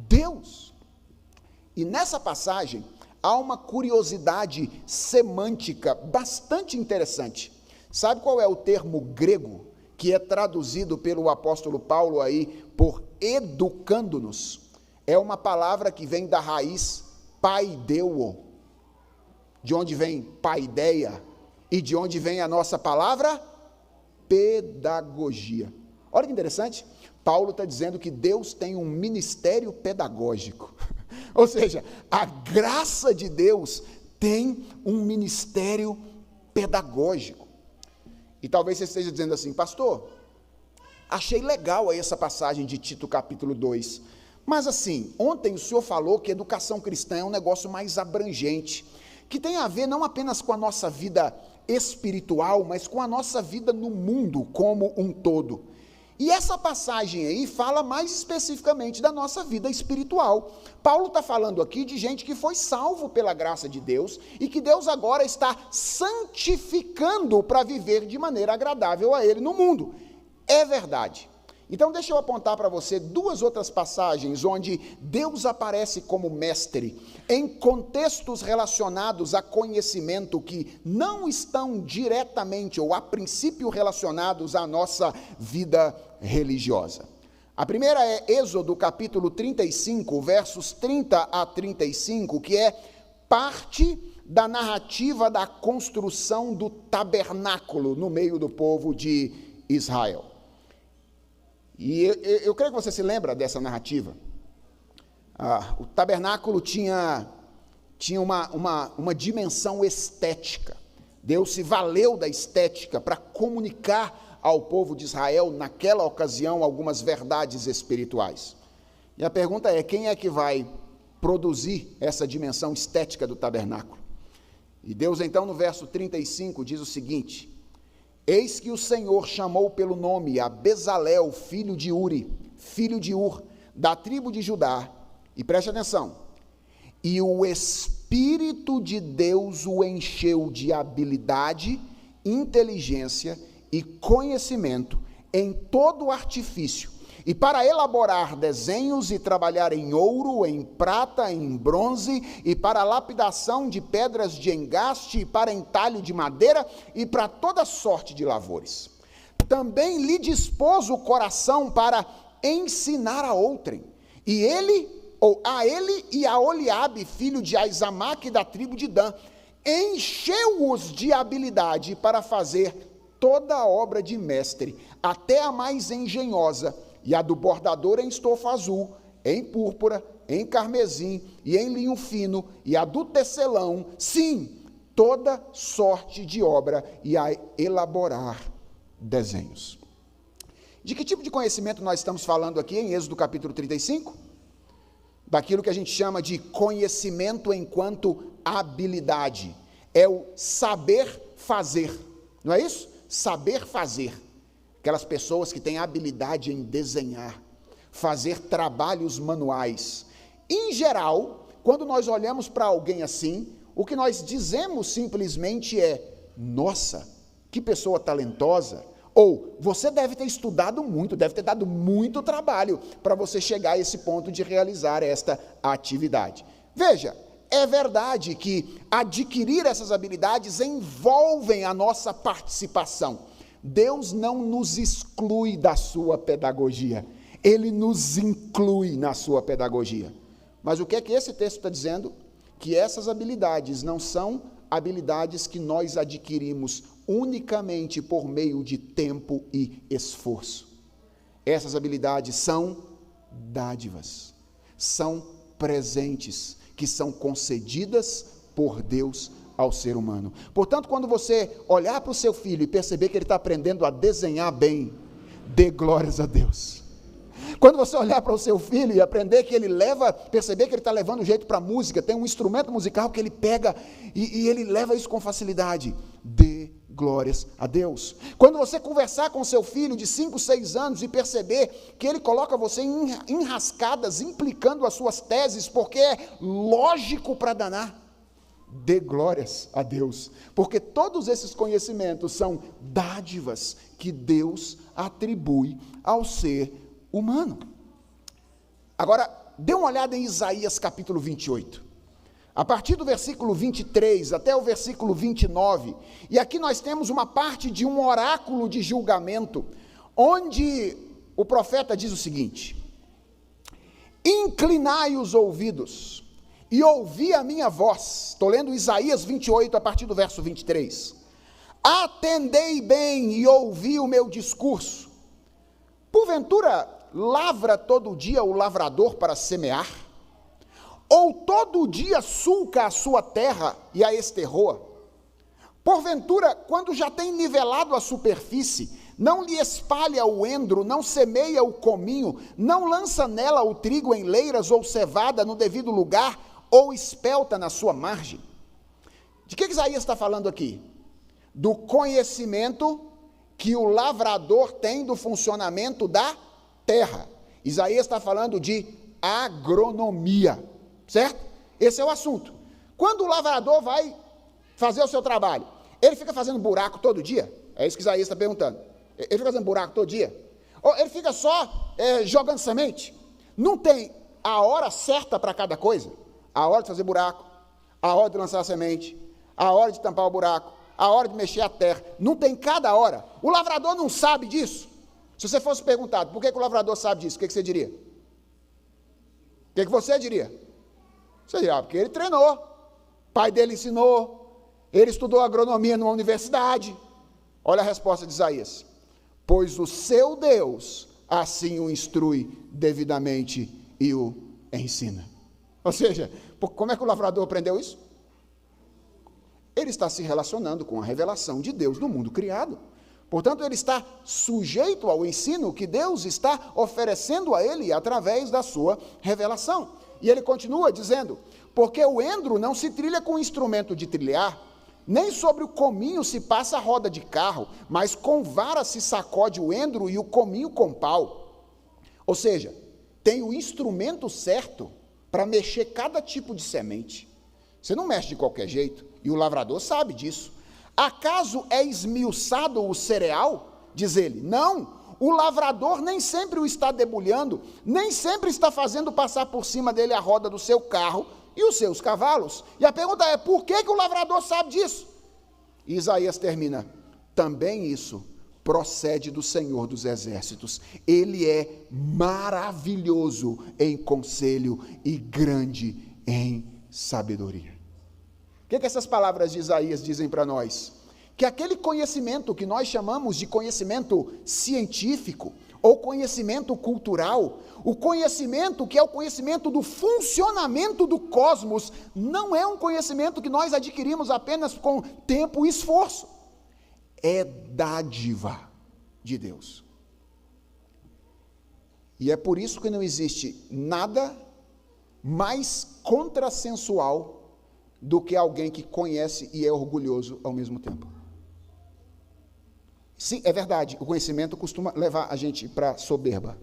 Deus. E nessa passagem há uma curiosidade semântica bastante interessante. Sabe qual é o termo grego que é traduzido pelo apóstolo Paulo aí por educando-nos? É uma palavra que vem da raiz paideuo, de onde vem paideia e de onde vem a nossa palavra pedagogia. Olha que interessante, Paulo está dizendo que Deus tem um ministério pedagógico, ou seja, a graça de Deus tem um ministério pedagógico. E talvez você esteja dizendo assim, pastor, achei legal aí essa passagem de Tito capítulo 2, mas assim, ontem o senhor falou que educação cristã é um negócio mais abrangente, que tem a ver não apenas com a nossa vida espiritual, mas com a nossa vida no mundo como um todo. E essa passagem aí fala mais especificamente da nossa vida espiritual. Paulo está falando aqui de gente que foi salvo pela graça de Deus e que Deus agora está santificando para viver de maneira agradável a Ele no mundo. É verdade Então deixa eu apontar para você duas outras passagens onde Deus aparece como mestre, em contextos relacionados a conhecimento que não estão diretamente ou a princípio relacionados à nossa vida religiosa. A primeira é Êxodo capítulo 35, versos 30 a 35, que é parte da narrativa da construção do tabernáculo no meio do povo de Israel. E eu creio que você se lembra dessa narrativa. O tabernáculo tinha uma dimensão estética. Deus se valeu da estética para comunicar ao povo de Israel, naquela ocasião, algumas verdades espirituais. E a pergunta é, quem é que vai produzir essa dimensão estética do tabernáculo? E Deus, então, no verso 35, diz o seguinte: eis que o Senhor chamou pelo nome a Bezalel, filho de Uri, filho de Ur, da tribo de Judá, e preste atenção, e o Espírito de Deus o encheu de habilidade, inteligência e conhecimento em todo artifício, e para elaborar desenhos e trabalhar em ouro, em prata, em bronze, e para lapidação de pedras de engaste, e para entalho de madeira, e para toda sorte de lavores. Também lhe dispôs o coração para ensinar a outrem, a ele e a Oliabe, filho de Aizamaque, da tribo de Dan, encheu-os de habilidade para fazer toda a obra de mestre, até a mais engenhosa, e a do bordador em estofa azul, em púrpura, em carmesim e em linho fino, e a do tecelão, sim, toda sorte de obra, e a elaborar desenhos. De que tipo de conhecimento nós estamos falando aqui em Êxodo capítulo 35? Daquilo que a gente chama de conhecimento enquanto habilidade. É o saber fazer, não é isso? Saber fazer. Aquelas pessoas que têm habilidade em desenhar, fazer trabalhos manuais. Em geral, quando nós olhamos para alguém assim, o que nós dizemos simplesmente é: nossa, que pessoa talentosa. Ou, você deve ter estudado muito, deve ter dado muito trabalho para você chegar a esse ponto de realizar esta atividade. Veja, é verdade que adquirir essas habilidades envolvem a nossa participação. Deus não nos exclui da sua pedagogia, Ele nos inclui na sua pedagogia. Mas o que é que esse texto está dizendo? Que essas habilidades não são habilidades que nós adquirimos unicamente por meio de tempo e esforço. Essas habilidades são dádivas, são presentes, que são concedidas por Deus ao ser humano. Portanto, quando você olhar para o seu filho e perceber que ele está aprendendo a desenhar bem, dê glórias a Deus. Quando você olhar para o seu filho e aprender que perceber que ele está levando jeito para a música, tem um instrumento musical que ele pega e ele leva isso com facilidade, dê glórias a Deus. Quando você conversar com seu filho de 5, 6 anos e perceber que ele coloca você em enrascadas, implicando as suas teses, porque é lógico para danar, dê glórias a Deus, porque todos esses conhecimentos são dádivas que Deus atribui ao ser humano. Agora, dê uma olhada em Isaías capítulo 28, a partir do versículo 23 até o versículo 29, e aqui nós temos uma parte de um oráculo de julgamento, onde o profeta diz o seguinte: inclinai os ouvidos e ouvi a minha voz. Estou lendo Isaías 28, a partir do verso 23. Atendei bem e ouvi o meu discurso. Porventura, lavra todo dia o lavrador para semear? Ou todo dia sulca a sua terra e a esterroa? Porventura, quando já tem nivelado a superfície, não lhe espalha o endro, não semeia o cominho, não lança nela o trigo em leiras ou cevada no devido lugar, ou espelta na sua margem? De que Isaías está falando aqui? Do conhecimento que o lavrador tem do funcionamento da terra. Isaías está falando de agronomia, certo? Esse é o assunto. Quando o lavrador vai fazer o seu trabalho, ele fica fazendo buraco todo dia? É isso que Isaías está perguntando. Ele fica fazendo buraco todo dia? Ou ele fica só jogando semente. Não tem a hora certa para cada coisa. A hora de fazer buraco, a hora de lançar a semente, a hora de tampar o buraco, a hora de mexer a terra. Não tem cada hora. O lavrador não sabe disso. Se você fosse perguntado, por que o lavrador sabe disso? O que você diria? O que você diria? Você diria, porque ele treinou. O pai dele ensinou. Ele estudou agronomia numa universidade. Olha a resposta de Isaías. Pois o seu Deus assim o instrui devidamente e o ensina. Ou seja, como é que o lavrador aprendeu isso? Ele está se relacionando com a revelação de Deus no mundo criado. Portanto, ele está sujeito ao ensino que Deus está oferecendo a ele através da sua revelação. E ele continua dizendo, porque o endro não se trilha com instrumento de trilhar, nem sobre o cominho se passa a roda de carro, mas com vara se sacode o endro e o cominho com pau. Ou seja, tem o instrumento certo para mexer cada tipo de semente. Você não mexe de qualquer jeito, e o lavrador sabe disso. Acaso é esmiuçado o cereal? Diz ele. Não, o lavrador nem sempre o está debulhando, nem sempre está fazendo passar por cima dele a roda do seu carro e os seus cavalos. E a pergunta é, por que o lavrador sabe disso? E Isaías termina, também isso procede do Senhor dos Exércitos. Ele é maravilhoso em conselho e grande em sabedoria. O que essas palavras de Isaías dizem para nós? Que aquele conhecimento que nós chamamos de conhecimento científico ou conhecimento cultural, o conhecimento que é o conhecimento do funcionamento do cosmos, não é um conhecimento que nós adquirimos apenas com tempo e esforço. É dádiva de Deus. E é por isso que não existe nada mais contrassensual do que alguém que conhece e é orgulhoso ao mesmo tempo. Sim, é verdade, o conhecimento costuma levar a gente para soberba.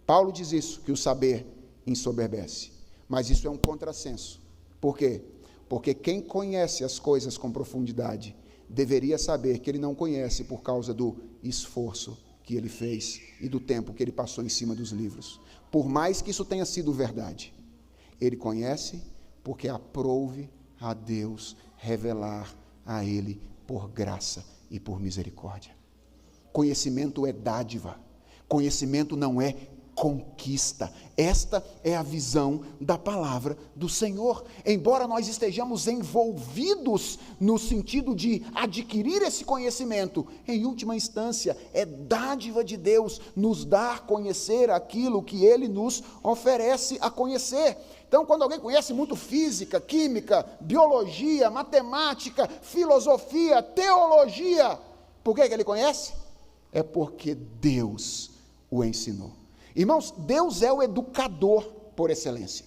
Paulo diz isso, que o saber ensoberbece. Mas isso é um contrassenso. Por quê? Porque quem conhece as coisas com profundidade deveria saber que ele não conhece por causa do esforço que ele fez e do tempo que ele passou em cima dos livros. Por mais que isso tenha sido verdade, ele conhece porque aprouve a Deus revelar a ele por graça e por misericórdia. Conhecimento é dádiva, conhecimento não é conquista. Esta é a visão da palavra do Senhor. Embora nós estejamos envolvidos no sentido de adquirir esse conhecimento, em última instância, é dádiva de Deus nos dar a conhecer aquilo que Ele nos oferece a conhecer. Então, quando alguém conhece muito física, química, biologia, matemática, filosofia, teologia, por que ele conhece? É porque Deus o ensinou. Irmãos, Deus é o educador por excelência.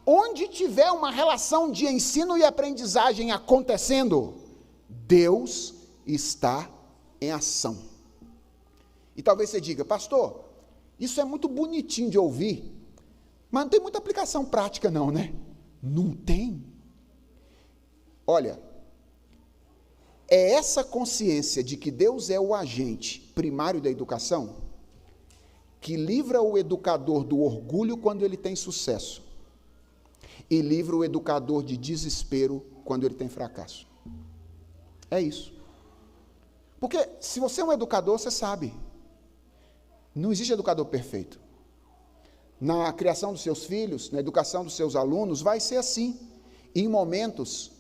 Onde tiver uma relação de ensino e aprendizagem acontecendo, Deus está em ação. E talvez você diga, pastor, isso é muito bonitinho de ouvir, mas não tem muita aplicação prática não, né? Não tem. Olha, é essa consciência de que Deus é o agente primário da educação que livra o educador do orgulho quando ele tem sucesso e livra o educador de desespero quando ele tem fracasso. É isso. Porque se você é um educador, você sabe, não existe educador perfeito. Na criação dos seus filhos, na educação dos seus alunos, vai ser assim. Em momentos,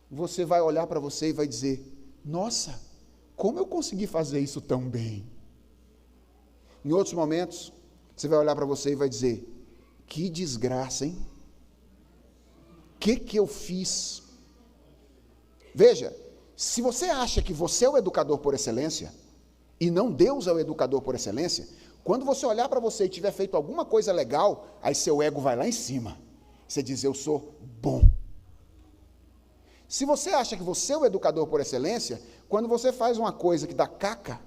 você vai olhar para você e vai dizer, nossa, como eu consegui fazer isso tão bem? Em outros momentos, você vai olhar para você e vai dizer, que desgraça, hein? O que eu fiz? Veja, se você acha que você é o educador por excelência, e não Deus é o educador por excelência, quando você olhar para você e tiver feito alguma coisa legal, aí seu ego vai lá em cima. Você diz, eu sou bom. Se você acha que você é o educador por excelência, quando você faz uma coisa que dá caca,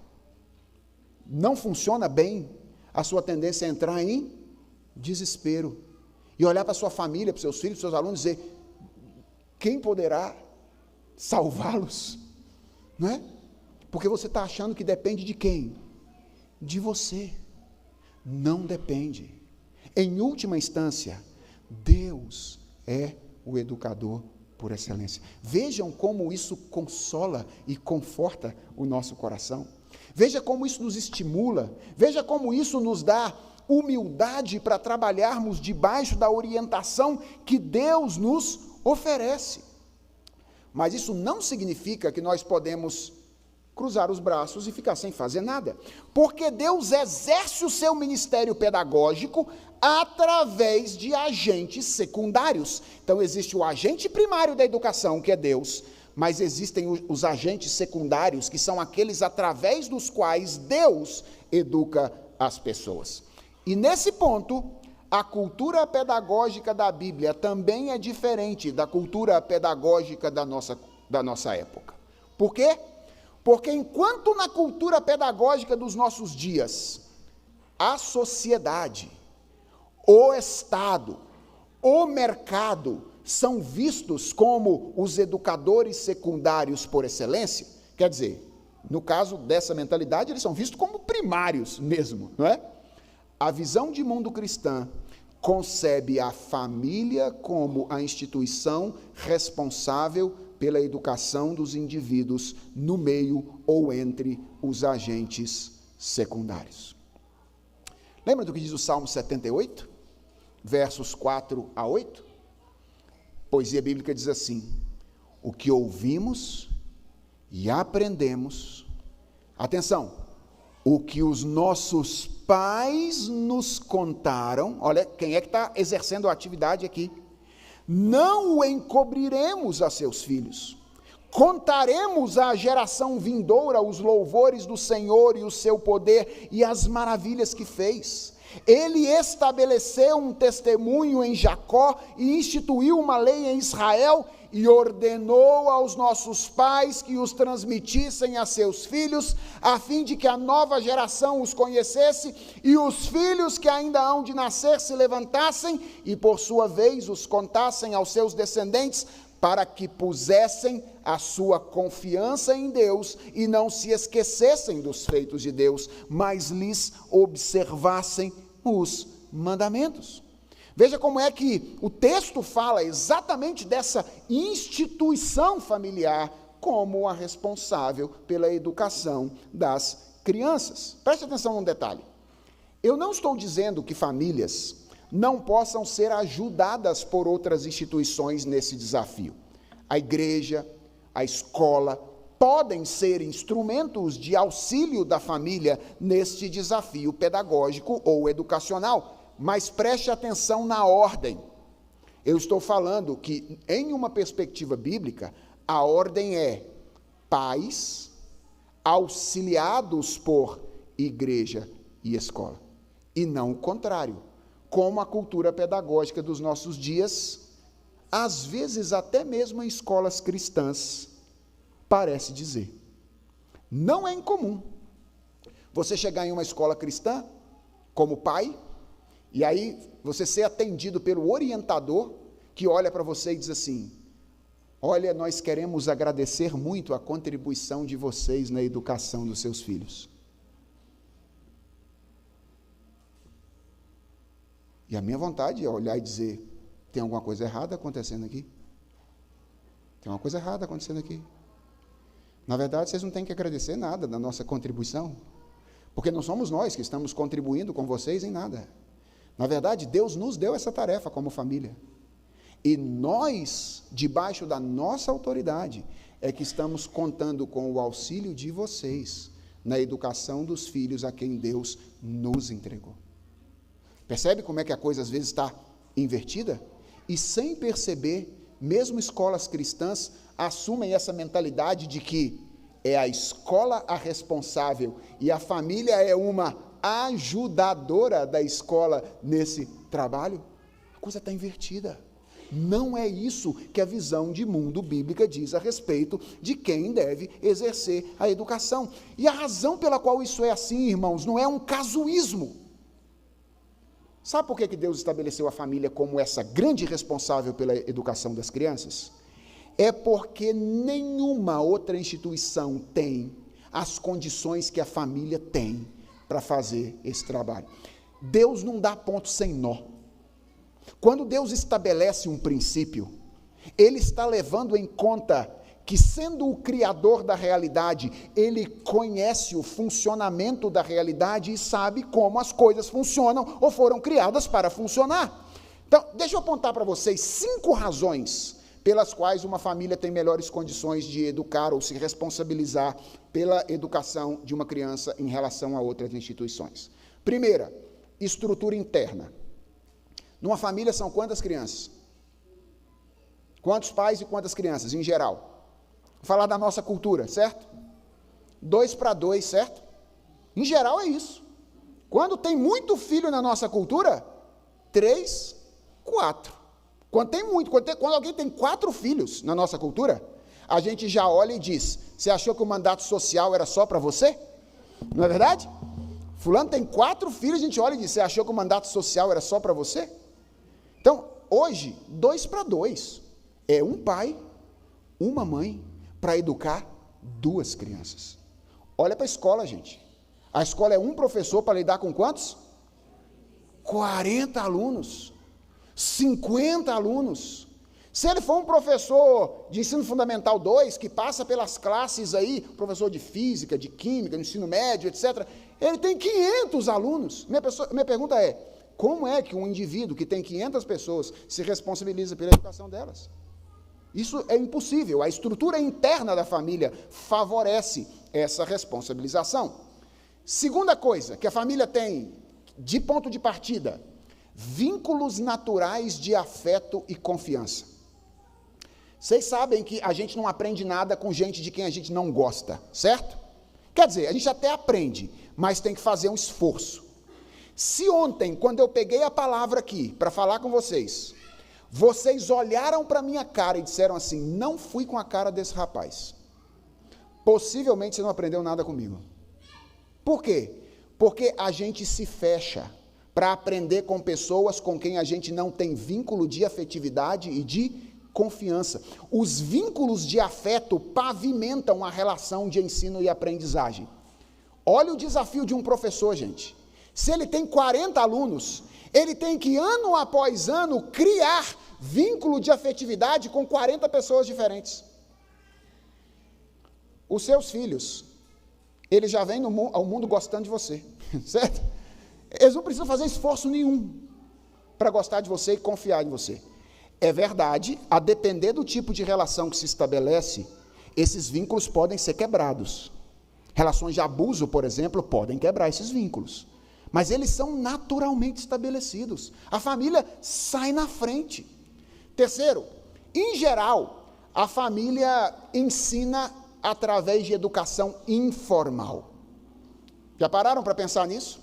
não funciona bem, a sua tendência é entrar em desespero. E olhar para a sua família, para os seus filhos, para os seus alunos e dizer, quem poderá salvá-los? Não é? Porque você está achando que depende de quem? De você. não depende. Em última instância, Deus é o educador por excelência. Vejam como isso consola e conforta o nosso coração. Veja como isso nos estimula. Veja como isso nos dá humildade para trabalharmos debaixo da orientação que Deus nos oferece. Mas isso não significa que nós podemos cruzar os braços e ficar sem fazer nada, porque Deus exerce o seu ministério pedagógico através de agentes secundários. Então existe o agente primário da educação, que é Deus, mas existem os agentes secundários, que são aqueles através dos quais Deus educa as pessoas. E nesse ponto, a cultura pedagógica da Bíblia também é diferente da cultura pedagógica da nossa época. Por quê? Porque enquanto na cultura pedagógica dos nossos dias, a sociedade, o Estado, o mercado são vistos como os educadores secundários por excelência, quer dizer, no caso dessa mentalidade, eles são vistos como primários mesmo, não é? A visão de mundo cristã concebe a família como a instituição responsável pela educação dos indivíduos no meio ou entre os agentes secundários. Lembra do que diz o Salmo 78, versos 4 a 8? Poesia bíblica diz assim: o que ouvimos e aprendemos, atenção, o que os nossos pais nos contaram, olha, quem é que está exercendo a atividade aqui? Não o encobriremos a seus filhos, contaremos à geração vindoura os louvores do Senhor e o seu poder e as maravilhas que fez. Ele estabeleceu um testemunho em Jacó e instituiu uma lei em Israel e ordenou aos nossos pais que os transmitissem a seus filhos, a fim de que a nova geração os conhecesse e os filhos que ainda hão de nascer se levantassem e, por sua vez, os contassem aos seus descendentes, para que pusessem a sua confiança em Deus e não se esquecessem dos feitos de Deus, mas lhes observassem os mandamentos. Veja como é que o texto fala exatamente dessa instituição familiar como a responsável pela educação das crianças. Preste atenção num detalhe. Eu não estou dizendo que famílias não possam ser ajudadas por outras instituições nesse desafio. A igreja, a escola, podem ser instrumentos de auxílio da família neste desafio pedagógico ou educacional, mas preste atenção na ordem. Eu estou falando que, em uma perspectiva bíblica, a ordem é pais auxiliados por igreja e escola, e não o contrário, como a cultura pedagógica dos nossos dias, às vezes até mesmo em escolas cristãs, parece dizer. Não é incomum você chegar em uma escola cristã, como pai, e aí você ser atendido pelo orientador, que olha para você e diz assim: olha, nós queremos agradecer muito a contribuição de vocês na educação dos seus filhos. E a minha vontade é olhar e dizer: tem alguma coisa errada acontecendo aqui? Tem uma coisa errada acontecendo aqui. Na verdade, vocês não têm que agradecer nada da nossa contribuição, porque não somos nós que estamos contribuindo com vocês em nada. Na verdade, Deus nos deu essa tarefa como família. E nós, debaixo da nossa autoridade, é que estamos contando com o auxílio de vocês na educação dos filhos a quem Deus nos entregou. Percebe como é que a coisa às vezes está invertida? E sem perceber, mesmo escolas cristãs assumem essa mentalidade de que é a escola a responsável e a família é uma ajudadora da escola nesse trabalho. A coisa está invertida. Não é isso que a visão de mundo bíblica diz a respeito de quem deve exercer a educação. E a razão pela qual isso é assim, irmãos, não é um casuísmo. Sabe por que Deus estabeleceu a família como essa grande responsável pela educação das crianças? É porque nenhuma outra instituição tem as condições que a família tem para fazer esse trabalho. Deus não dá ponto sem nó. Quando Deus estabelece um princípio, Ele está levando em conta que, sendo o criador da realidade, Ele conhece o funcionamento da realidade e sabe como as coisas funcionam ou foram criadas para funcionar. Então, deixa eu apontar para vocês 5 razões pelas quais uma família tem melhores condições de educar ou se responsabilizar pela educação de uma criança em relação a outras instituições. Primeira, estrutura interna. Numa família são quantas crianças? Quantos pais e quantas crianças, em geral? Vou falar da nossa cultura, certo? 2 para 2, certo? Em geral é isso. Quando tem muito filho na nossa cultura, 3, 4. Quando tem muito, quando alguém tem 4 filhos na nossa cultura, a gente já olha e diz, você achou que o mandato social era só para você? Não é verdade? Fulano tem 4 filhos, a gente olha e diz, você achou que o mandato social era só para você? Então, hoje, 2 para 2. É um pai, uma mãe, para educar 2 crianças. Olha para a escola, gente. A escola é um professor para lidar com quantos? 40 alunos. 50 alunos. Se ele for um professor de ensino fundamental 2, que passa pelas classes aí, professor de física, de química, de ensino médio, etc., ele tem 500 alunos. Minha pergunta é, como é que um indivíduo que tem 500 pessoas se responsabiliza pela educação delas? Isso é impossível. A estrutura interna da família favorece essa responsabilização. Segunda coisa que a família tem de ponto de partida, vínculos naturais de afeto e confiança. Vocês sabem que a gente não aprende nada com gente de quem a gente não gosta, certo? Quer dizer, a gente até aprende, mas tem que fazer um esforço. Se ontem, quando eu peguei a palavra aqui para falar com vocês, vocês olharam para a minha cara e disseram assim, não fui com a cara desse rapaz, possivelmente você não aprendeu nada comigo. Por quê? Porque a gente se fecha para aprender com pessoas com quem a gente não tem vínculo de afetividade e de confiança. Os vínculos de afeto pavimentam a relação de ensino e aprendizagem. Olha o desafio de um professor, gente. Se ele tem 40 alunos, ele tem que, ano após ano, criar vínculo de afetividade com 40 pessoas diferentes. Os seus filhos, eles já vêm ao mundo gostando de você, certo? Eles não precisam fazer esforço nenhum para gostar de você e confiar em você. É verdade, a depender do tipo de relação que se estabelece, esses vínculos podem ser quebrados. Relações de abuso, por exemplo, podem quebrar esses vínculos. Mas eles são naturalmente estabelecidos. A família sai na frente. Terceiro, em geral, a família ensina através de educação informal. Já pararam para pensar nisso?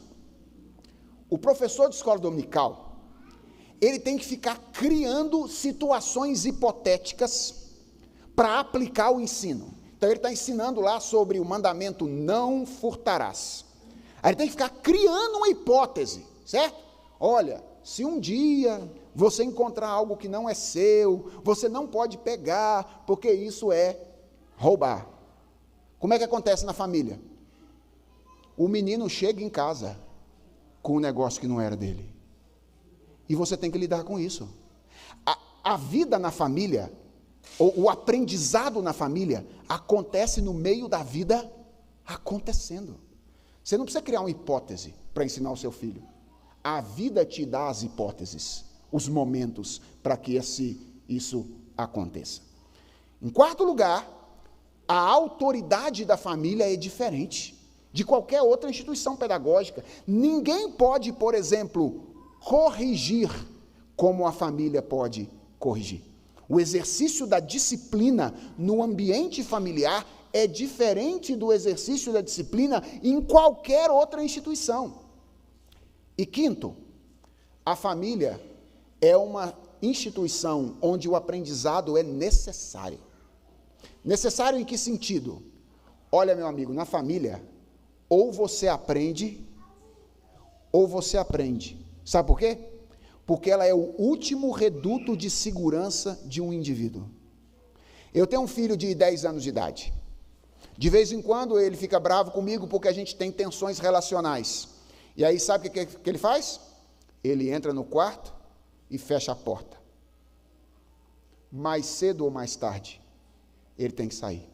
O professor de escola dominical, ele tem que ficar criando situações hipotéticas para aplicar o ensino. Então, ele está ensinando lá sobre o mandamento não furtarás. Aí ele tem que ficar criando uma hipótese, certo? Olha, se um dia você encontrar algo que não é seu, você não pode pegar, porque isso é roubar. Como é que acontece na família? O menino chega em casa com um negócio que não era dele. E você tem que lidar com isso. A vida na família, o aprendizado na família, acontece no meio da vida acontecendo. Você não precisa criar uma hipótese para ensinar o seu filho. A vida te dá as hipóteses, os momentos para que isso aconteça. Em quarto lugar, a autoridade da família é diferente de qualquer outra instituição pedagógica. Ninguém pode, por exemplo, corrigir como a família pode corrigir. O exercício da disciplina no ambiente familiar é diferente do exercício da disciplina em qualquer outra instituição. E quinto, a família é uma instituição onde o aprendizado é necessário. Necessário em que sentido? Olha, meu amigo, na família, ou você aprende, ou você aprende. Sabe por quê? Porque ela é o último reduto de segurança de um indivíduo. Eu tenho um filho de 10 anos de idade. De vez em quando ele fica bravo comigo porque a gente tem tensões relacionais. E aí sabe o que ele faz? Ele entra no quarto e fecha a porta. Mais cedo ou mais tarde, ele tem que sair.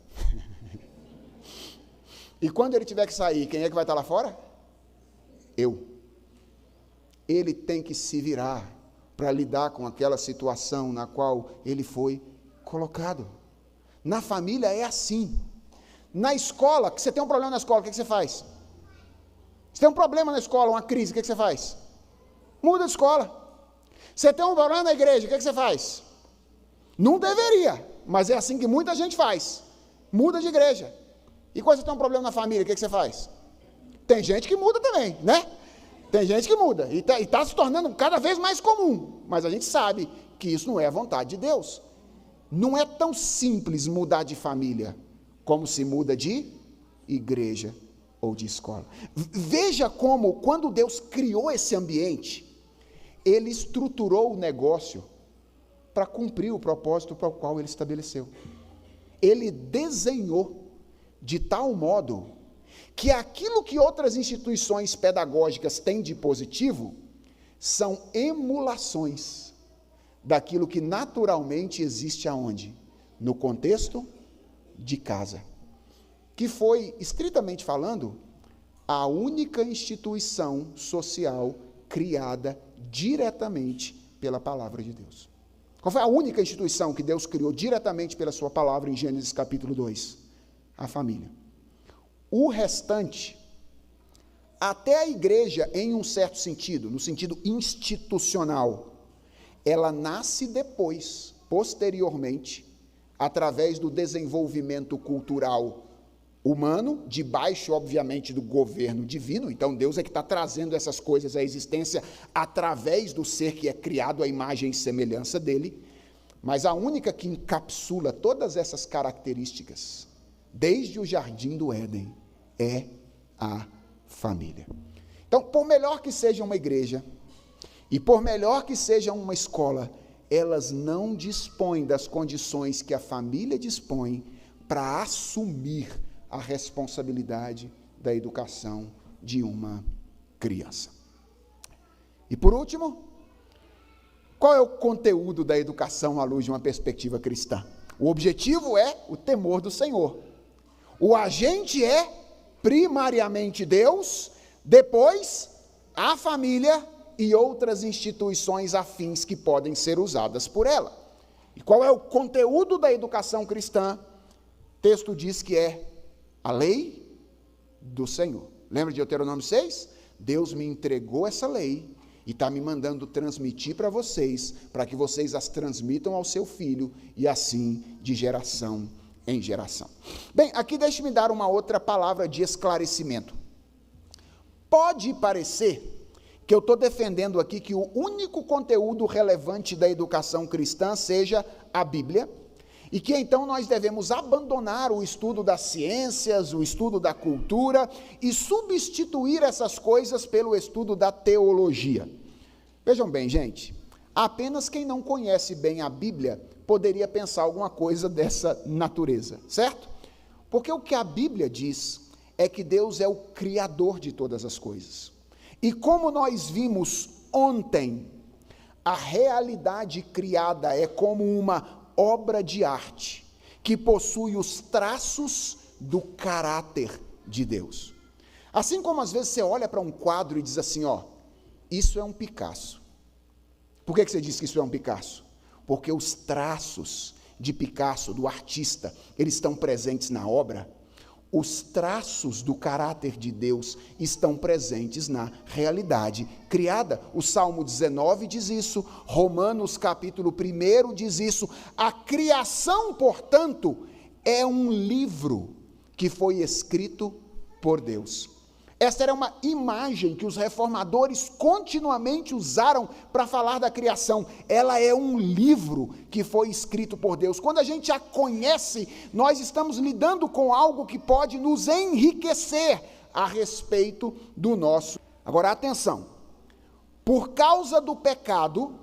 E quando ele tiver que sair, quem é que vai estar lá fora? Eu. Ele tem que se virar para lidar com aquela situação na qual ele foi colocado. Na família é assim. Na escola, que você tem um problema na escola, o que você faz? Você tem um problema na escola, uma crise, o que você faz? Muda de escola. Você tem um problema na igreja, o que você faz? Não deveria, mas é assim que muita gente faz. Muda de igreja. E quando você tem um problema na família, o que você faz? Tem gente que muda também, né? Tem gente que muda. E está se tornando cada vez mais comum. Mas a gente sabe que isso não é a vontade de Deus. Não é tão simples mudar de família como se muda de igreja ou de escola. Veja como, quando Deus criou esse ambiente, Ele estruturou o negócio para cumprir o propósito para o qual Ele estabeleceu. Ele desenhou de tal modo que aquilo que outras instituições pedagógicas têm de positivo são emulações daquilo que naturalmente existe aonde? No contexto de casa, que foi, estritamente falando, a única instituição social criada diretamente pela palavra de Deus. Qual foi a única instituição que Deus criou diretamente pela sua palavra em Gênesis capítulo 2? A família. O restante, até a igreja, em um certo sentido, no sentido institucional, ela nasce depois, posteriormente, através do desenvolvimento cultural humano, debaixo, obviamente, do governo divino. Então, Deus é que está trazendo essas coisas à existência através do ser que é criado à imagem e semelhança dele. Mas a única que encapsula todas essas características, desde o jardim do Éden, é a família. Então, por melhor que seja uma igreja, e por melhor que seja uma escola, elas não dispõem das condições que a família dispõe para assumir a responsabilidade da educação de uma criança. E por último, qual é o conteúdo da educação à luz de uma perspectiva cristã? O objetivo é o temor do Senhor. O agente é primariamente Deus, depois a família e outras instituições afins que podem ser usadas por ela. E qual é o conteúdo da educação cristã? O texto diz que é a lei do Senhor. Lembra de Deuteronômio 6? Deus me entregou essa lei e está me mandando transmitir para vocês, para que vocês as transmitam ao seu filho e assim de geração em geração. Bem, aqui deixe-me dar uma outra palavra de esclarecimento. Pode parecer que eu estou defendendo aqui que o único conteúdo relevante da educação cristã seja a Bíblia, e que então nós devemos abandonar o estudo das ciências, o estudo da cultura, e substituir essas coisas pelo estudo da teologia. Vejam bem, gente, apenas quem não conhece bem a Bíblia poderia pensar alguma coisa dessa natureza, certo? Porque o que a Bíblia diz é que Deus é o Criador de todas as coisas. E como nós vimos ontem, a realidade criada é como uma obra de arte que possui os traços do caráter de Deus. Assim como às vezes você olha para um quadro e diz assim, ó, isso é um Picasso. Por que você diz que isso é um Picasso? Porque os traços de Picasso, do artista, eles estão presentes na obra. Os traços do caráter de Deus estão presentes na realidade criada. O Salmo 19 diz isso, Romanos capítulo 1 diz isso. A criação, portanto, é um livro que foi escrito por Deus. Esta era uma imagem que os reformadores continuamente usaram para falar da criação. Ela é um livro que foi escrito por Deus. Quando a gente a conhece, nós estamos lidando com algo que pode nos enriquecer a respeito do nosso. Agora, atenção. Por causa do pecado,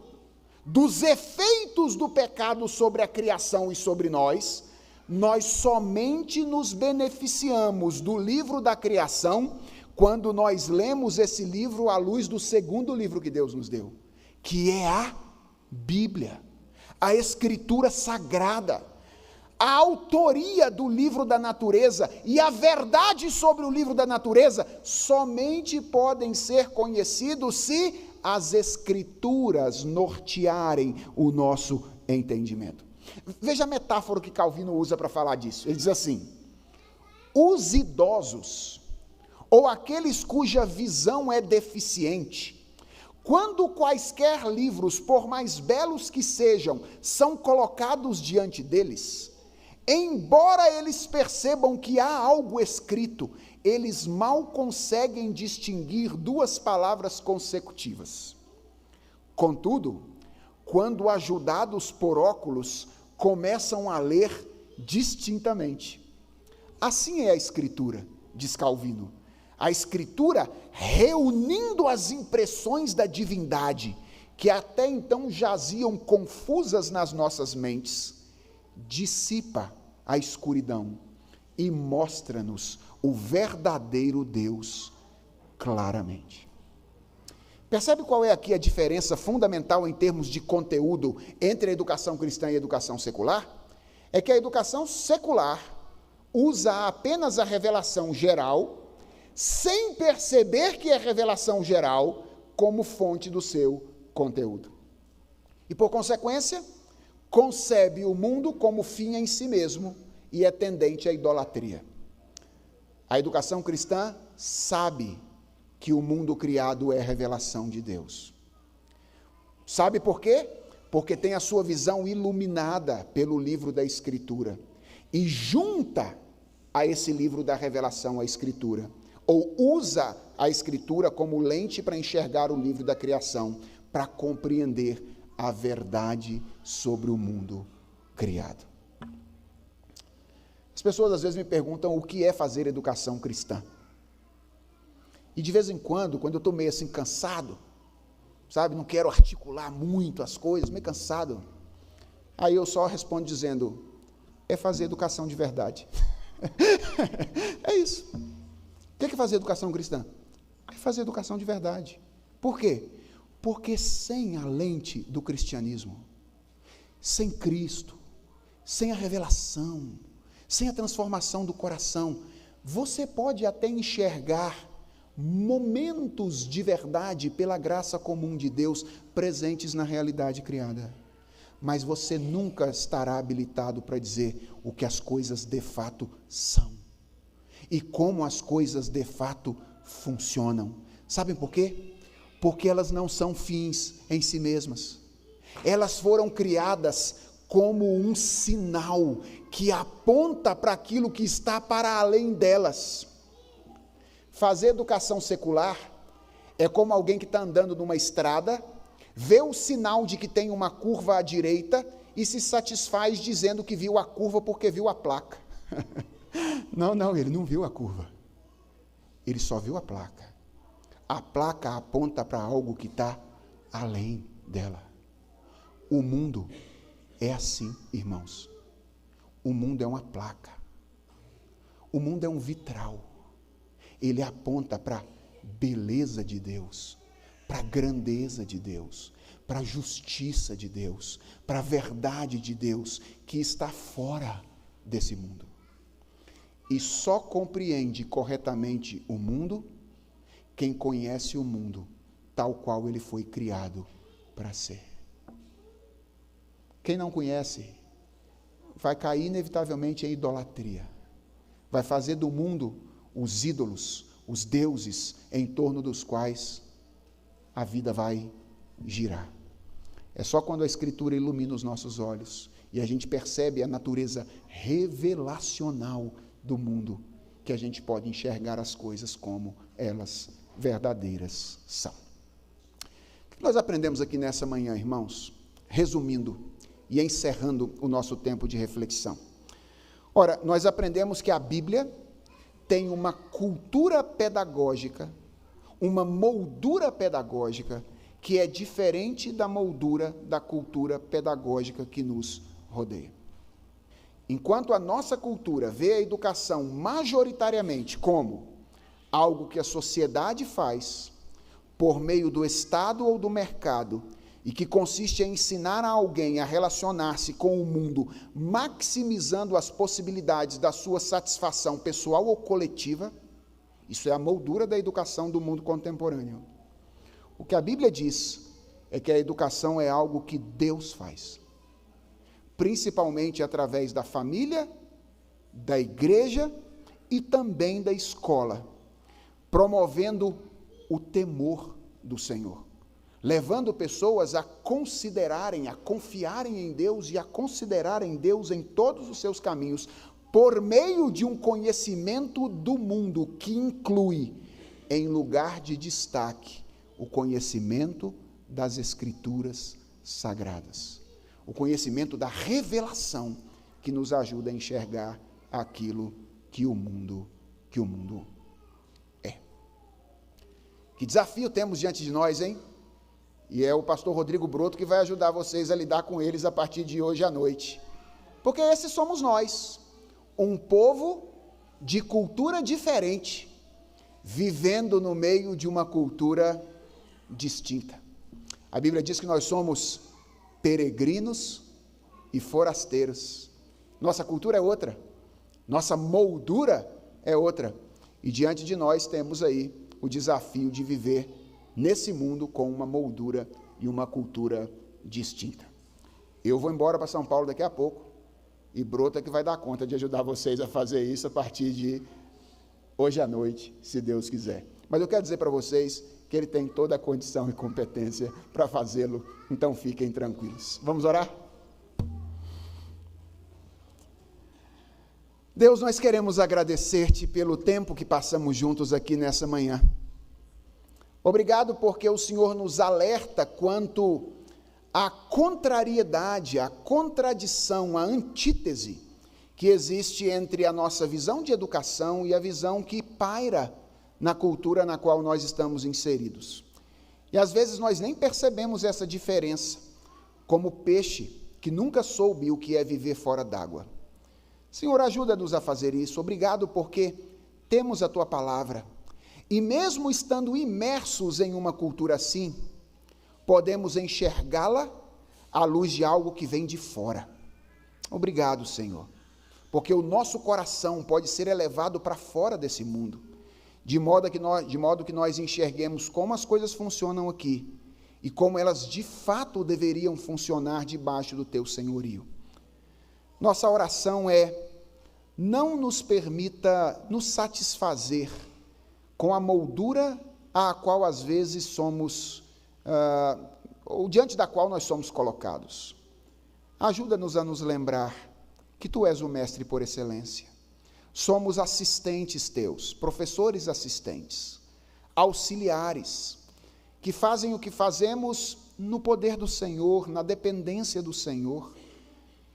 dos efeitos do pecado sobre a criação e sobre nós somente nos beneficiamos do livro da criação quando nós lemos esse livro à luz do segundo livro que Deus nos deu, que é a Bíblia, a Escritura Sagrada. A autoria do livro da natureza e a verdade sobre o livro da natureza somente podem ser conhecidos se as Escrituras nortearem o nosso entendimento. Veja a metáfora que Calvino usa para falar disso. Ele diz assim: os idosos, ou aqueles cuja visão é deficiente, quando quaisquer livros, por mais belos que sejam, são colocados diante deles, embora eles percebam que há algo escrito, eles mal conseguem distinguir duas palavras consecutivas. Contudo, quando ajudados por óculos, começam a ler distintamente. Assim é a Escritura, diz Calvino. A Escritura, reunindo as impressões da divindade, que até então jaziam confusas nas nossas mentes, dissipa a escuridão e mostra-nos o verdadeiro Deus claramente. Percebe qual é aqui a diferença fundamental em termos de conteúdo entre a educação cristã e a educação secular? É que a educação secular usa apenas a revelação geral, sem perceber que é revelação geral como fonte do seu conteúdo. E por consequência, concebe o mundo como fim em si mesmo e é tendente à idolatria. A educação cristã sabe que o mundo criado é revelação de Deus. Sabe por quê? Porque tem a sua visão iluminada pelo livro da Escritura e junta a esse livro da revelação a Escritura, ou usa a Escritura como lente para enxergar o livro da criação, para compreender a verdade sobre o mundo criado. As pessoas às vezes me perguntam o que é fazer educação cristã. E de vez em quando eu estou meio assim cansado, sabe, não quero articular muito as coisas, meio cansado, aí eu só respondo dizendo, é fazer educação de verdade. É isso. O que é fazer educação cristã? É fazer educação de verdade. Por quê? Porque sem a lente do cristianismo, sem Cristo, sem a revelação, sem a transformação do coração, você pode até enxergar momentos de verdade pela graça comum de Deus presentes na realidade criada. Mas você nunca estará habilitado para dizer o que as coisas de fato são e como as coisas de fato funcionam. Sabem por quê? Porque elas não são fins em si mesmas. Elas foram criadas como um sinal que aponta para aquilo que está para além delas. Fazer educação secular é como alguém que está andando numa estrada, vê o sinal de que tem uma curva à direita e se satisfaz dizendo que viu a curva porque viu a placa. Não, ele não viu a curva. Ele só viu a placa. A placa aponta para algo que está além dela. O mundo é assim, irmãos. O mundo é uma placa. O mundo é um vitral. Ele aponta para a beleza de Deus, para a grandeza de Deus, para a justiça de Deus, para a verdade de Deus que está fora desse mundo. E só compreende corretamente o mundo quem conhece o mundo tal qual ele foi criado para ser. Quem não conhece vai cair inevitavelmente em idolatria. Vai fazer do mundo os ídolos, os deuses em torno dos quais a vida vai girar. É só quando a Escritura ilumina os nossos olhos e a gente percebe a natureza revelacional do mundo que a gente pode enxergar as coisas como elas verdadeiras são. O que nós aprendemos aqui nessa manhã, irmãos? Resumindo e encerrando o nosso tempo de reflexão. Ora, nós aprendemos que a Bíblia tem uma cultura pedagógica, uma moldura pedagógica que é diferente da moldura da cultura pedagógica que nos rodeia. Enquanto a nossa cultura vê a educação majoritariamente como algo que a sociedade faz por meio do Estado ou do mercado, e que consiste em ensinar a alguém a relacionar-se com o mundo, maximizando as possibilidades da sua satisfação pessoal ou coletiva, isso é a moldura da educação do mundo contemporâneo. O que a Bíblia diz é que a educação é algo que Deus faz, principalmente através da família, da igreja e também da escola, promovendo o temor do Senhor, levando pessoas a considerarem, a confiarem em Deus e a considerarem Deus em todos os seus caminhos, por meio de um conhecimento do mundo que inclui, em lugar de destaque, o conhecimento das Escrituras Sagradas, o conhecimento da revelação que nos ajuda a enxergar aquilo que o mundo é. Que desafio temos diante de nós, hein? E é o pastor Rodrigo Broto que vai ajudar vocês a lidar com eles a partir de hoje à noite. Porque esses somos nós, um povo de cultura diferente, vivendo no meio de uma cultura distinta. A Bíblia diz que nós somos peregrinos e forasteiros. Nossa cultura é outra, nossa moldura é outra. E diante de nós temos aí o desafio de viver nesse mundo com uma moldura e uma cultura distinta. Eu vou embora para São Paulo daqui a pouco, e Brota que vai dar conta de ajudar vocês a fazer isso a partir de hoje à noite, se Deus quiser. Mas eu quero dizer para vocês que ele tem toda a condição e competência para fazê-lo, então fiquem tranquilos. Vamos orar? Deus, nós queremos agradecer-te pelo tempo que passamos juntos aqui nessa manhã. Obrigado porque o Senhor nos alerta quanto à contrariedade, à contradição, à antítese que existe entre a nossa visão de educação e a visão que paira na cultura na qual nós estamos inseridos. E às vezes nós nem percebemos essa diferença, como peixe que nunca soube o que é viver fora d'água. Senhor, ajuda-nos a fazer isso. Obrigado porque temos a Tua palavra. E mesmo estando imersos em uma cultura assim, podemos enxergá-la à luz de algo que vem de fora. Obrigado, Senhor, porque o nosso coração pode ser elevado para fora desse mundo, de modo que nós enxerguemos como as coisas funcionam aqui e como elas de fato deveriam funcionar debaixo do Teu senhorio. Nossa oração é: não nos permita nos satisfazer com a moldura a qual às vezes somos, ou diante da qual nós somos colocados. Ajuda-nos a nos lembrar que Tu és o mestre por excelência. Somos assistentes Teus, professores assistentes, auxiliares, que fazem o que fazemos no poder do Senhor, na dependência do Senhor,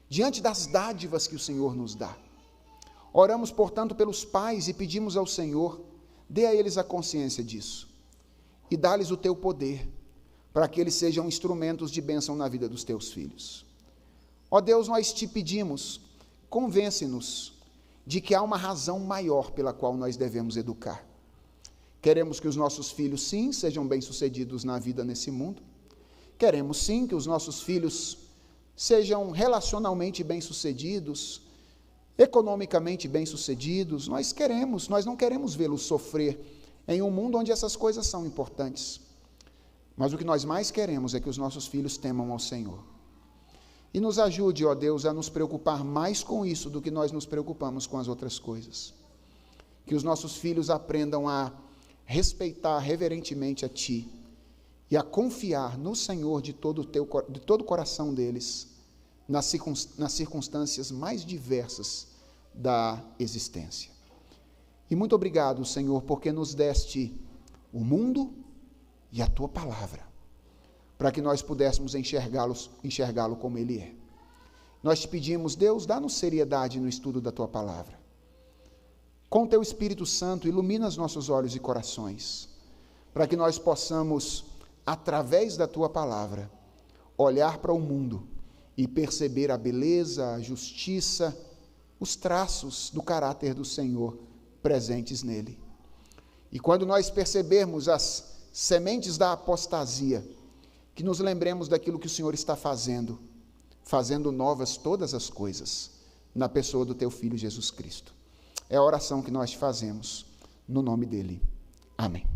diante das dádivas que o Senhor nos dá. Oramos, portanto, pelos pais e pedimos ao Senhor: dê a eles a consciência disso e dá-lhes o Teu poder, para que eles sejam instrumentos de bênção na vida dos Teus filhos. Ó Deus, nós Te pedimos, convence-nos de que há uma razão maior pela qual nós devemos educar. Queremos que os nossos filhos, sim, sejam bem-sucedidos na vida nesse mundo. Queremos, sim, que os nossos filhos sejam relacionalmente bem-sucedidos, economicamente bem-sucedidos. Nós não queremos vê-los sofrer em um mundo onde essas coisas são importantes. Mas o que nós mais queremos é que os nossos filhos temam ao Senhor. E nos ajude, ó Deus, a nos preocupar mais com isso do que nós nos preocupamos com as outras coisas. Que os nossos filhos aprendam a respeitar reverentemente a Ti e a confiar no Senhor de todo o coração deles, nas circunstâncias mais diversas da existência. E muito obrigado, Senhor, porque nos deste o mundo e a Tua palavra, para que nós pudéssemos enxergá-lo como Ele é. Nós Te pedimos, Deus, dá-nos seriedade no estudo da Tua palavra. Com Teu Espírito Santo, ilumina os nossos olhos e corações, para que nós possamos, através da Tua palavra, olhar para o mundo e perceber a beleza, a justiça, os traços do caráter do Senhor presentes nele. E quando nós percebermos as sementes da apostasia, que nos lembremos daquilo que o Senhor está fazendo novas todas as coisas, na pessoa do teu Filho Jesus Cristo. É a oração que nós fazemos, no nome dele. Amém.